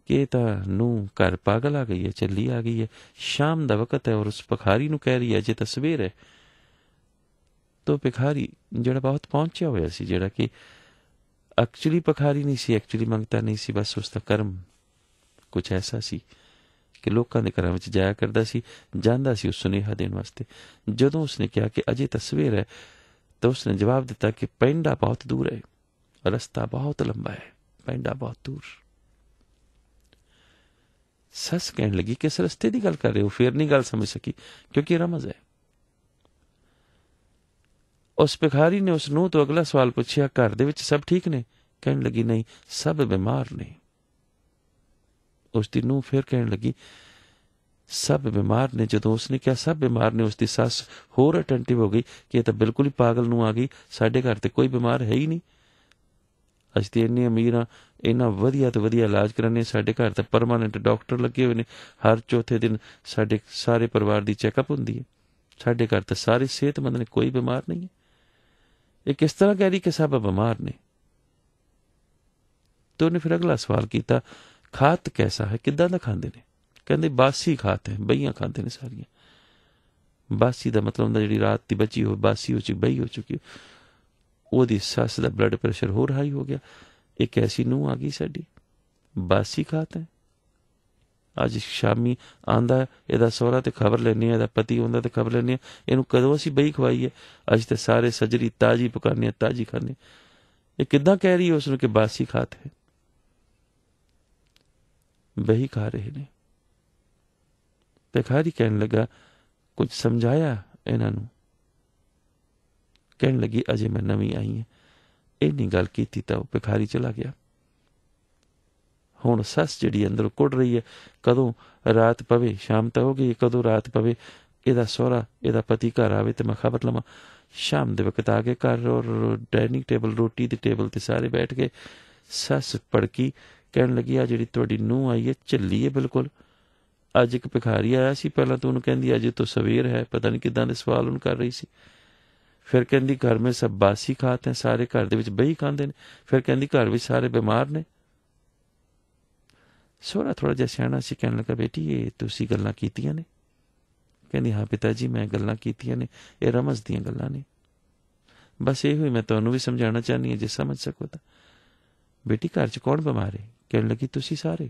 कि ਇਹ ਤਾਂ ਨੂੰ ਘਰ ਪਾਗਲ ਆ ਗਈ ਹੈ, ਚੱਲੀ ਆ ਗਈ ਹੈ, ਸ਼ਾਮ ਦਾ ਵਕਤ ਹੈ ਔਰ ਉਸ ਭਿਖਾਰੀ ਨੂੰ ਕਹਿ ਰਹੀ ਹੈ ਅਜੇ ਤਾਂ ਸਵੇਰ ਹੈ। ਤੋ ਭਿਖਾਰੀ ਜਿਹੜਾ ਬਹੁਤ ਪਹੁੰਚਿਆ ਹੋਇਆ ਸੀ, ਜਿਹੜਾ ਕਿ ਐਕਚੁਅਲੀ ਭਿਖਾਰੀ ਨਹੀਂ ਸੀ, ਐਕਚੁਅਲੀ ਮੰਗਤਾ ਨਹੀਂ ਸੀ, ਬਸ ਉਸ ਦਾ ਕਰਮ ਕੁਛ ਐਸਾ ਸੀ ਕਿ ਲੋਕਾਂ ਦੇ ਘਰਾਂ ਵਿੱਚ ਜਾਇਆ ਕਰਦਾ ਸੀ, ਜਾਂਦਾ ਸੀ ਉਸ ਸੁਨੇਹਾ ਦੇਣ ਵਾਸਤੇ। ਜਦੋਂ ਉਸਨੇ ਕਿਹਾ ਕਿ ਅਜੇ ਤਾਂ ਸਵੇਰ ਹੈ ਤਾਂ ਉਸਨੇ ਜਵਾਬ ਦਿੱਤਾ ਕਿ ਪੈਂਡਾ ਬਹੁਤ ਦੂਰ ਹੈ, ਰਸਤਾ ਬਹੁਤ ਲੰਬਾ ਹੈ, ਪੈਂਡਾ ਬਹੁਤ ਦੂਰ। ਸੱਸ ਕਹਿਣ ਲੱਗੀ ਕਿ ਇਸ ਰਸਤੇ ਦੀ ਗੱਲ ਕਰ ਰਹੇ ਹੋ? ਫਿਰ ਨਹੀਂ ਗੱਲ ਸਮਝ ਸਕੀ ਕਿਉਂਕਿ ਰਮਜ਼ ਹੈ। ਉਸ ਭਿਖਾਰੀ ਨੇ ਉਸ ਨੂੰ ਤੋਂ ਅਗਲਾ ਸਵਾਲ ਪੁੱਛਿਆ, ਘਰ ਦੇ ਵਿੱਚ ਸਭ ਠੀਕ ਨੇ? ਕਹਿਣ ਲੱਗੀ ਨਹੀਂ, ਸਭ ਬਿਮਾਰ ਨੇ। ਉਸ ਦੀ ਨੂੰਹ ਫਿਰ ਕਹਿਣ ਲੱਗੀ ਸਭ ਬਿਮਾਰ ਨੇ। ਜਦੋਂ ਉਸਨੇ ਕਿਹਾ ਸਭ ਬਿਮਾਰ ਨੇ, ਉਸ ਦੀ ਸੱਸ ਹੋਰ ਅਟੈਂਟਿਵ ਹੋ ਗਈ ਕਿ ਇਹ ਤਾਂ ਬਿਲਕੁਲ ਹੀ ਪਾਗਲ ਨੂੰ ਆ ਗਈ, ਸਾਡੇ ਘਰ ਤੇ ਕੋਈ ਬਿਮਾਰ ਹੈ ਹੀ ਨਹੀਂ, ਅਸੀਂ ਤੇ ਇੰਨੇ ਅਮੀਰ ਹਾਂ, ਇੰਨਾ ਵਧੀਆ ਤੋਂ ਵਧੀਆ ਇਲਾਜ ਕਰਾਉਂਦੇ, ਸਾਡੇ ਘਰ ਤਾਂ ਪਰਮਾਨੈਂਟ ਡਾਕਟਰ ਲੱਗੇ ਹੋਏ ਨੇ, ਹਰ ਚੌਥੇ ਦਿਨ ਸਾਡੇ ਸਾਰੇ ਪਰਿਵਾਰ ਦੀ ਚੈੱਕਅਪ ਹੁੰਦੀ ਹੈ, ਸਾਡੇ ਘਰ ਤਾਂ ਸਾਰੇ ਸਿਹਤਮੰਦ ਨੇ, ਕੋਈ ਬਿਮਾਰ ਨਹੀਂ ਹੈ। ਇਹ ਕਿਸ ਤਰ੍ਹਾਂ ਕਹਿ ਰਹੀ ਕਿ ਸਭ ਬਿਮਾਰ ਨੇ? ਤੇ ਉਹਨੇ ਫਿਰ ਅਗਲਾ ਸਵਾਲ ਕੀਤਾ, ਖਾਤ ਕੈਸਾ ਹੈ, ਕਿੱਦਾਂ ਦਾ ਖਾਂਦੇ ਨੇ? ਕਹਿੰਦੇ ਬਾਸੀ ਖਾਤ ਹੈ, ਬਈਆਂ ਖਾਂਦੇ ਨੇ ਸਾਰੀਆਂ। ਬਾਸੀ ਦਾ ਮਤਲਬ ਹੁੰਦਾ ਜਿਹੜੀ ਰਾਤ ਦੀ ਬਚੀ ਹੋ, ਬਾਸੀ ਹੋ ਚੁੱਕੀ, ਬਈ ਹੋ ਚੁੱਕੀ। ਉਹਦੀ ਸੱਸ ਦਾ ਬਲੱਡ ਪ੍ਰੈਸ਼ਰ ਹੋਰ ਹਾਈ ਹੋ ਗਿਆ। ਇੱਕ ਐਸੀ ਨੂੰਹ ਆ ਗਈ ਸਾਡੀ, ਬਾਸੀ ਖਾਤ ਹੈ। ਅੱਜ ਸ਼ਾਮੀ ਆਂਦਾ ਇਹਦਾ ਸਹੁਰਾ ਤੇ ਖਬਰ ਲੈਂਦੇ ਹਾਂ, ਇਹਦਾ ਪਤੀ ਆਉਂਦਾ ਤੇ ਖਬਰ ਲੈਂਦੇ ਹਾਂ, ਇਹਨੂੰ ਕਦੋਂ ਅਸੀਂ ਬਈ ਖਵਾਈ ਹੈ? ਅੱਜ ਤੇ ਸਾਰੇ ਸਜਰੀ ਤਾਜ਼ੀ ਪਕਾਉਂਦੇ ਹਾਂ, ਤਾਜ਼ੀ ਖਾਂਦੇ ਹਾਂ। ਇਹ ਕਿੱਦਾਂ ਕਹਿ ਰਹੀ ਹੈ ਉਸਨੂੰ ਕਿ ਬਾਸੀ ਖਾਤ ਹੈ? ਬਹੀ ਖਾ ਰਹੇ ਨੇ। ਭਿਖਾਰੀ ਕਹਿਣ ਲੱਗਾ ਕੁਝ ਸਮਝਾਇਆ ਇਹਨਾਂ ਨੂੰ? ਕਹਿਣ ਲੱਗੀ ਅਜੇ ਮੈਂ ਨਵੀਂ ਆਈ ਹਾਂ। ਇੰਨੀ ਗੱਲ ਕੀਤੀ ਤਾਂ ਉਹ ਭਿਖਾਰੀ ਚਲਾ ਗਿਆ। ਹੁਣ ਸੱਸ ਜਿਹੜੀ ਅੰਦਰੋਂ ਕੁੱਟ ਰਹੀ ਹੈ, ਕਦੋਂ ਰਾਤ ਪਵੇ, ਸ਼ਾਮ ਤਾਂ ਹੋ ਗਈ, ਕਦੋਂ ਰਾਤ ਪਵੇ, ਇਹਦਾ ਸਹੁਰਾ, ਇਹਦਾ ਪਤੀ ਘਰ ਆਵੇ ਤੇ ਮੈਂ ਖਬਰ ਲਵਾਂ। ਸ਼ਾਮ ਦੇ ਵਕਤ ਆ ਕੇ ਘਰ, ਔਰ ਡਾਈਨਿੰਗ ਟੇਬਲ, ਰੋਟੀ ਦੇ ਟੇਬਲ ਤੇ ਸਾਰੇ ਬੈਠ ਕੇ ਸੱਸ ਭੜਕੀ, ਕਹਿਣ ਲੱਗੀ ਆ ਜਿਹੜੀ ਤੁਹਾਡੀ ਨੂੰਹ ਆਈ ਹੈ ਝੱਲੀ ਹੈ ਬਿਲਕੁਲ। ਅੱਜ ਇੱਕ ਭਿਖਾਰੀ ਆਇਆ ਸੀ, ਪਹਿਲਾਂ ਤਾਂ ਉਹਨੂੰ ਕਹਿੰਦੀ ਅਜੇ ਤੋਂ ਸਵੇਰ ਹੈ, ਪਤਾ ਨਹੀਂ ਕਿੱਦਾਂ ਦੇ ਸਵਾਲ ਉਹਨੂੰ ਕਰ ਰਹੀ ਸੀ। ਫਿਰ ਕਹਿੰਦੀ ਘਰ ਮੇਂ ਸਭ ਬਾਸੀ ਖਾਤ ਹੈ, ਸਾਰੇ ਘਰ ਦੇ ਵਿੱਚ ਬਹੀ ਖਾਂਦੇ ਨੇ। ਫਿਰ ਕਹਿੰਦੀ ਘਰ ਵਿੱਚ ਸਾਰੇ ਬਿਮਾਰ ਨੇ। ਸਹੁਰਾ ਥੋੜ੍ਹਾ ਜਿਹਾ ਸਿਆਣਾ ਸੀ, ਕਹਿਣ ਲੱਗਾ ਬੇਟੀ ਇਹ ਤੁਸੀਂ ਗੱਲਾਂ ਕੀਤੀਆਂ ਨੇ? ਕਹਿੰਦੀ ਹਾਂ ਪਿਤਾ ਜੀ ਮੈਂ ਗੱਲਾਂ ਕੀਤੀਆਂ ਨੇ, ਇਹ ਰਮਜ਼ ਦੀਆਂ ਗੱਲਾਂ ਨੇ। ਬਸ ਇਹੋ ਹੀ ਮੈਂ ਤੁਹਾਨੂੰ ਵੀ ਸਮਝਾਉਣਾ ਚਾਹੁੰਦੀ ਹਾਂ, ਜੇ ਸਮਝ ਸਕੋ ਤਾਂ। ਬੇਟੀ ਘਰ 'ਚ ਕੌਣ ਬਿਮਾਰ ਹੈ? ਕਹਿਣ ਲੱਗੀ ਤੁਸੀਂ ਸਾਰੇ।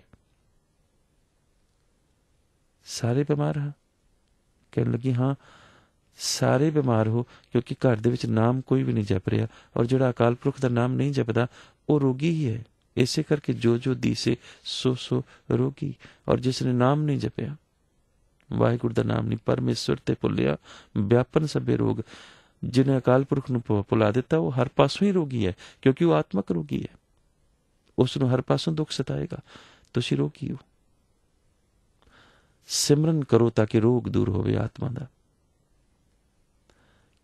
ਸਾਰੇ ਬਿਮਾਰ ਹਾਂ? ਕਹਿਣ ਲੱਗੀ ਹਾਂ ਸਾਰੇ ਬਿਮਾਰ ਹੋ, ਕਿਉਂਕਿ ਘਰ ਦੇ ਵਿੱਚ ਨਾਮ ਕੋਈ ਵੀ ਨਹੀਂ ਜਪ ਰਿਹਾ, ਔਰ ਜਿਹੜਾ ਅਕਾਲ ਪੁਰਖ ਦਾ ਨਾਮ ਨਹੀਂ ਜਪਦਾ ਉਹ ਰੋਗੀ ਹੀ ਹੈ। ਇਸੇ ਕਰਕੇ ਜੋ ਜੋ ਦੀਸੇ ਸੋ ਸੋ ਰੋਗੀ। ਔਰ ਜਿਸ ਨੇ ਨਾਮ ਨਹੀਂ ਜਪਿਆ, ਵਾਹਿਗੁਰੂ ਦਾ ਨਾਮ ਨਹੀਂ, ਪਰਮੇਸ਼ਵਰ ਤੇ ਭੁੱਲਿਆ, ਵਿਆਪਨ ਸਭੇ ਰੋਗ। ਜਿਹਨੇ ਅਕਾਲ ਪੁਰਖ ਨੂੰ ਭੁਲਾ ਦਿੱਤਾ ਉਹ ਹਰ ਪਾਸੋਂ ਹੀ ਰੋਗੀ ਹੈ, ਕਿਉਂਕਿ ਉਹ ਆਤਮਕ ਰੋਗੀ ਹੈ। ਉਸ ਨੂੰ ਹਰ ਪਾਸੋਂ ਦੁੱਖ ਸਤਾਏਗਾ। ਤੁਸੀਂ ਰੋਗੀ ਹੋ। ਸਿਮਰਨ ਕਰੋ ਤਾਂ ਕਿ ਰੋਗ ਦੂਰ ਹੋਵੇ ਆਤਮਾ ਦਾ।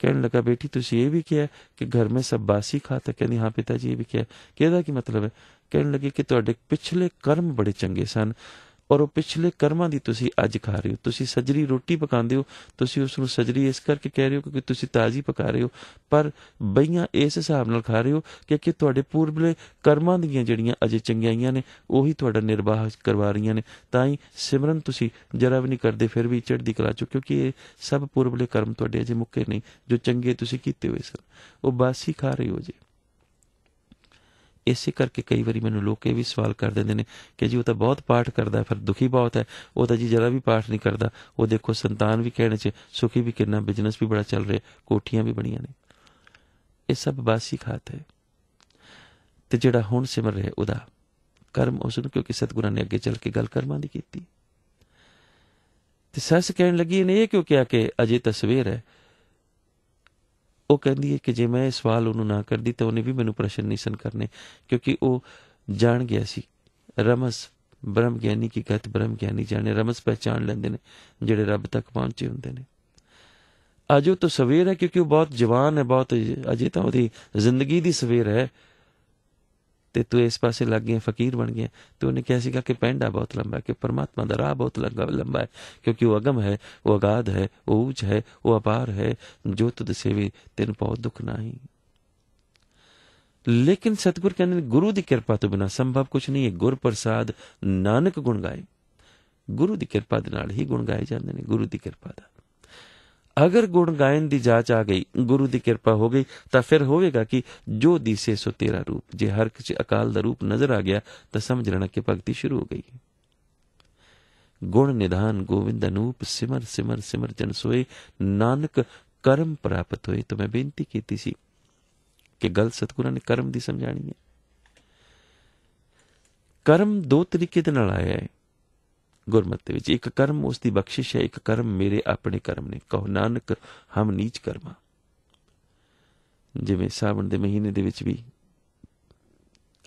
ਕਹਿਣ ਲੱਗਾ ਬੇਟੀ ਤੁਸੀਂ ਇਹ ਵੀ ਕਿਹਾ ਕਿ ਘਰ ਮੇਂ ਸਭ ਬਾਸੀ ਖਾਤ ਹੈ? ਕਹਿੰਦੀ ਹਾਂ ਪਿਤਾ ਜੀ ਇਹ ਵੀ ਕਿਹਾ। ਕਿ ਇਹਦਾ ਕੀ ਮਤਲਬ ਹੈ? ਕਹਿਣ ਲੱਗੇ ਕਿ ਤੁਹਾਡੇ ਪਿਛਲੇ ਕਰਮ ਬੜੇ ਚੰਗੇ ਸਨ, ਔਰ ਉਹ ਪਿਛਲੇ ਕਰਮਾਂ ਦੀ ਤੁਸੀਂ ਅੱਜ ਖਾ ਰਹੇ ਹੋ। ਤੁਸੀਂ ਸਜਰੀ ਰੋਟੀ ਪਕਾਉਂਦੇ ਹੋ, ਤੁਸੀਂ ਉਸ ਨੂੰ ਸਜਰੀ ਇਸ ਕਰਕੇ ਕਹਿ ਰਹੇ ਹੋ ਕਿਉਂਕਿ ਤੁਸੀਂ ਤਾਜ਼ੀ ਪਕਾ ਰਹੇ ਹੋ, ਪਰ ਬਈਆਂ ਇਸ ਹਿਸਾਬ ਨਾਲ ਖਾ ਰਹੇ ਹੋ ਕਿ ਤੁਹਾਡੇ ਪੂਰਬਲੇ ਕਰਮਾਂ ਦੀਆਂ ਜਿਹੜੀਆਂ ਅਜੇ ਚੰਗਿਆਈਆਂ ਨੇ ਉਹੀ ਤੁਹਾਡਾ ਨਿਰਵਾਹ ਕਰਵਾ ਰਹੀਆਂ ਨੇ। ਤਾਂ ਹੀ ਸਿਮਰਨ ਤੁਸੀਂ ਜਰਾ ਵੀ ਨਹੀਂ ਕਰਦੇ, ਫਿਰ ਵੀ ਚੜ੍ਹਦੀ ਕਲਾ 'ਚੋਂ, ਕਿਉਂਕਿ ਇਹ ਸਭ ਪੂਰਬਲੇ ਕਰਮ ਤੁਹਾਡੇ ਅਜੇ ਮੁੱਕੇ ਨਹੀਂ, ਜੋ ਚੰਗੇ ਤੁਸੀਂ ਕੀਤੇ ਹੋਏ ਸਨ, ਉਹ ਬਾਸੀ ਖਾ ਰਹੇ ਹੋ ਜੀ। ਇਸੇ ਕਰਕੇ ਕਈ ਵਾਰੀ ਮੈਨੂੰ ਲੋਕ ਇਹ ਵੀ ਸਵਾਲ ਕਰ ਦਿੰਦੇ ਨੇ ਕਿ ਜੀ ਉਹ ਤਾਂ ਬਹੁਤ ਪਾਠ ਕਰਦਾ ਫਿਰ ਦੁਖੀ ਬਹੁਤ ਹੈ, ਉਹ ਤਾਂ ਜੀ ਜਰਾ ਵੀ ਪਾਠ ਨਹੀਂ ਕਰਦਾ, ਉਹ ਦੇਖੋ ਸੰਤਾਨ ਵੀ ਕਹਿਣ 'ਚ ਸੁਖੀ ਵੀ ਕਿੰਨਾ, ਬਿਜ਼ਨਸ ਵੀ ਬੜਾ ਚੱਲ ਰਿਹਾ, ਕੋਠੀਆਂ ਵੀ ਬਣੀਆਂ ਨੇ। ਇਹ ਸਭ ਬਾਸੀ ਖਾਤ ਹੈ। ਤੇ ਜਿਹੜਾ ਹੁਣ ਸਿਮਰ ਰਿਹਾ ਉਹਦਾ ਕਰਮ ਉਸ ਨੂੰ, ਕਿਉਂਕਿ ਸਤਿਗੁਰਾਂ ਨੇ ਅੱਗੇ ਚੱਲ ਕੇ ਗੱਲ ਕਰਮਾਂ ਦੀ ਕੀਤੀ। ਤੇ ਸੱਸ ਕਹਿਣ ਲੱਗੀ ਇਹਨੇ ਇਹ ਕਿਉਂ ਕਿਹਾ ਕਿ ਅਜੇ ਤਾਂ ਸਵੇਰ ਹੈ? ਉਹ ਕਹਿੰਦੀ ਹੈ ਕਿ ਜੇ ਮੈਂ ਇਹ ਸਵਾਲ ਉਹਨੂੰ ਨਾ ਕਰਦੀ ਤਾਂ ਉਹਨੇ ਵੀ ਮੈਨੂੰ ਪ੍ਰਸ਼ਨ ਨਹੀਂ ਸਨ ਕਰਨੇ, ਕਿਉਂਕਿ ਉਹ ਜਾਣ ਗਿਆ ਸੀ ਰਮਜ਼। ਬ੍ਰਹਮ ਗਿਆਨੀ ਕੀ ਗਤ ਬ੍ਰਹਮ ਗਿਆਨੀ ਜਾਣੇ। ਰਮਜ਼ ਪਹਿਚਾਣ ਲੈਂਦੇ ਨੇ ਜਿਹੜੇ ਰੱਬ ਤੱਕ ਪਹੁੰਚੇ ਹੁੰਦੇ ਨੇ। ਅੱਜ ਉਹ ਤਾਂ ਸਵੇਰ ਹੈ ਕਿਉਂਕਿ ਉਹ ਬਹੁਤ ਜਵਾਨ ਹੈ, ਬਹੁਤ ਅਜੇ ਤਾਂ ਉਹਦੀ ਜ਼ਿੰਦਗੀ ਦੀ ਸਵੇਰ ਹੈ, ਤੇ ਤੂੰ ਇਸ ਪਾਸੇ ਲੱਗ ਗਿਆ, ਫਕੀਰ ਬਣ ਗਿਆ। ਤੇ ਉਹਨੇ ਕਿਹਾ ਸੀਗਾ ਕਿ ਪੈਂਡਾ ਬਹੁਤ ਲੰਬਾ ਹੈ, ਕਿ ਪਰਮਾਤਮਾ ਦਾ ਰਾਹ ਬਹੁਤ ਲੰਬਾ ਹੈ, ਕਿਉਂਕਿ ਉਹ ਅਗਮ ਹੈ, ਉਹ ਅਗਾਧ ਹੈ, ਉਹ ਊਚ ਹੈ, ਉਹ ਅਪਾਰ ਹੈ। ਜੋ ਤੁਧ ਸੇਵੇ ਤੈਨੂੰ ਬਹੁਤ ਦੁੱਖ ਨਹੀਂ। ਲੇਕਿਨ ਸਤਿਗੁਰ ਕਹਿੰਦੇ ਨੇ ਗੁਰੂ ਦੀ ਕਿਰਪਾ ਤੋਂ ਬਿਨਾਂ ਸੰਭਵ ਕੁਝ ਨਹੀਂ ਹੈ। ਗੁਰ ਪ੍ਰਸਾਦ ਨਾਨਕ ਗੁਣ ਗਾਏ। ਗੁਰੂ ਦੀ ਕਿਰਪਾ ਦੇ ਨਾਲ ਹੀ ਗੁਣ ਗਾਏ ਜਾਂਦੇ ਨੇ, ਗੁਰੂ ਦੀ ਕਿਰਪਾ ਦਾ। ਅਗਰ ਗੁਣ ਗਾਇਨ ਦੀ ਜਾਚ ਆ ਗਈ, ਗੁਰੂ ਦੀ ਕਿਰਪਾ ਹੋ ਗਈ, ਤਾਂ ਫਿਰ ਹੋਵੇਗਾ ਕਿ ਜੋ ਦਿਸੇ ਸੋ ਤੇਰਾ ਰੂਪ। ਜੇ ਹਰ ਕਿਸੇ ਅਕਾਲ ਦਾ ਰੂਪ ਨਜ਼ਰ ਆ ਗਿਆ ਤਾਂ ਸਮਝ ਲੈਣਾ ਕਿ ਭਗਤੀ ਸ਼ੁਰੂ ਹੋ ਗਈ। ਗੁਣ ਨਿਧਾਨ ਗੋਵਿੰਦ ਅਨੂਪ, ਸਿਮਰ ਸਿਮਰ ਸਿਮਰ ਜਨ ਸੋਏ, ਨਾਨਕ ਕਰਮ ਪ੍ਰਾਪਤ ਹੋਏ। ਤਾਂ ਮੈਂ ਬੇਨਤੀ ਕੀਤੀ ਸੀ ਕਿ ਗੱਲ ਸਤਿਗੁਰਾਂ ਨੇ ਕਰਮ ਦੀ ਸਮਝਾਣੀ ਹੈ। ਕਰਮ ਦੋ ਤਰੀਕੇ ਦੇ ਨਾਲ ਆਇਆ ਹੈ ਗੁਰਮਤਿ ਵਿੱਚ। ਇੱਕ ਕਰਮ ਉਸ ਦੀ ਬਖਸ਼ਿਸ਼ ਹੈ, ਇੱਕ ਕਰਮ ਮੇਰੇ ਆਪਣੇ ਕਰਮ ਨੇ। ਕਹੋ ਨਾਨਕ ਹਮ ਨੀਚ ਕਰਮਾ। ਜਿਵੇਂ ਸਾਵਣ ਦੇ ਮਹੀਨੇ ਦੇ ਵਿੱਚ ਵੀ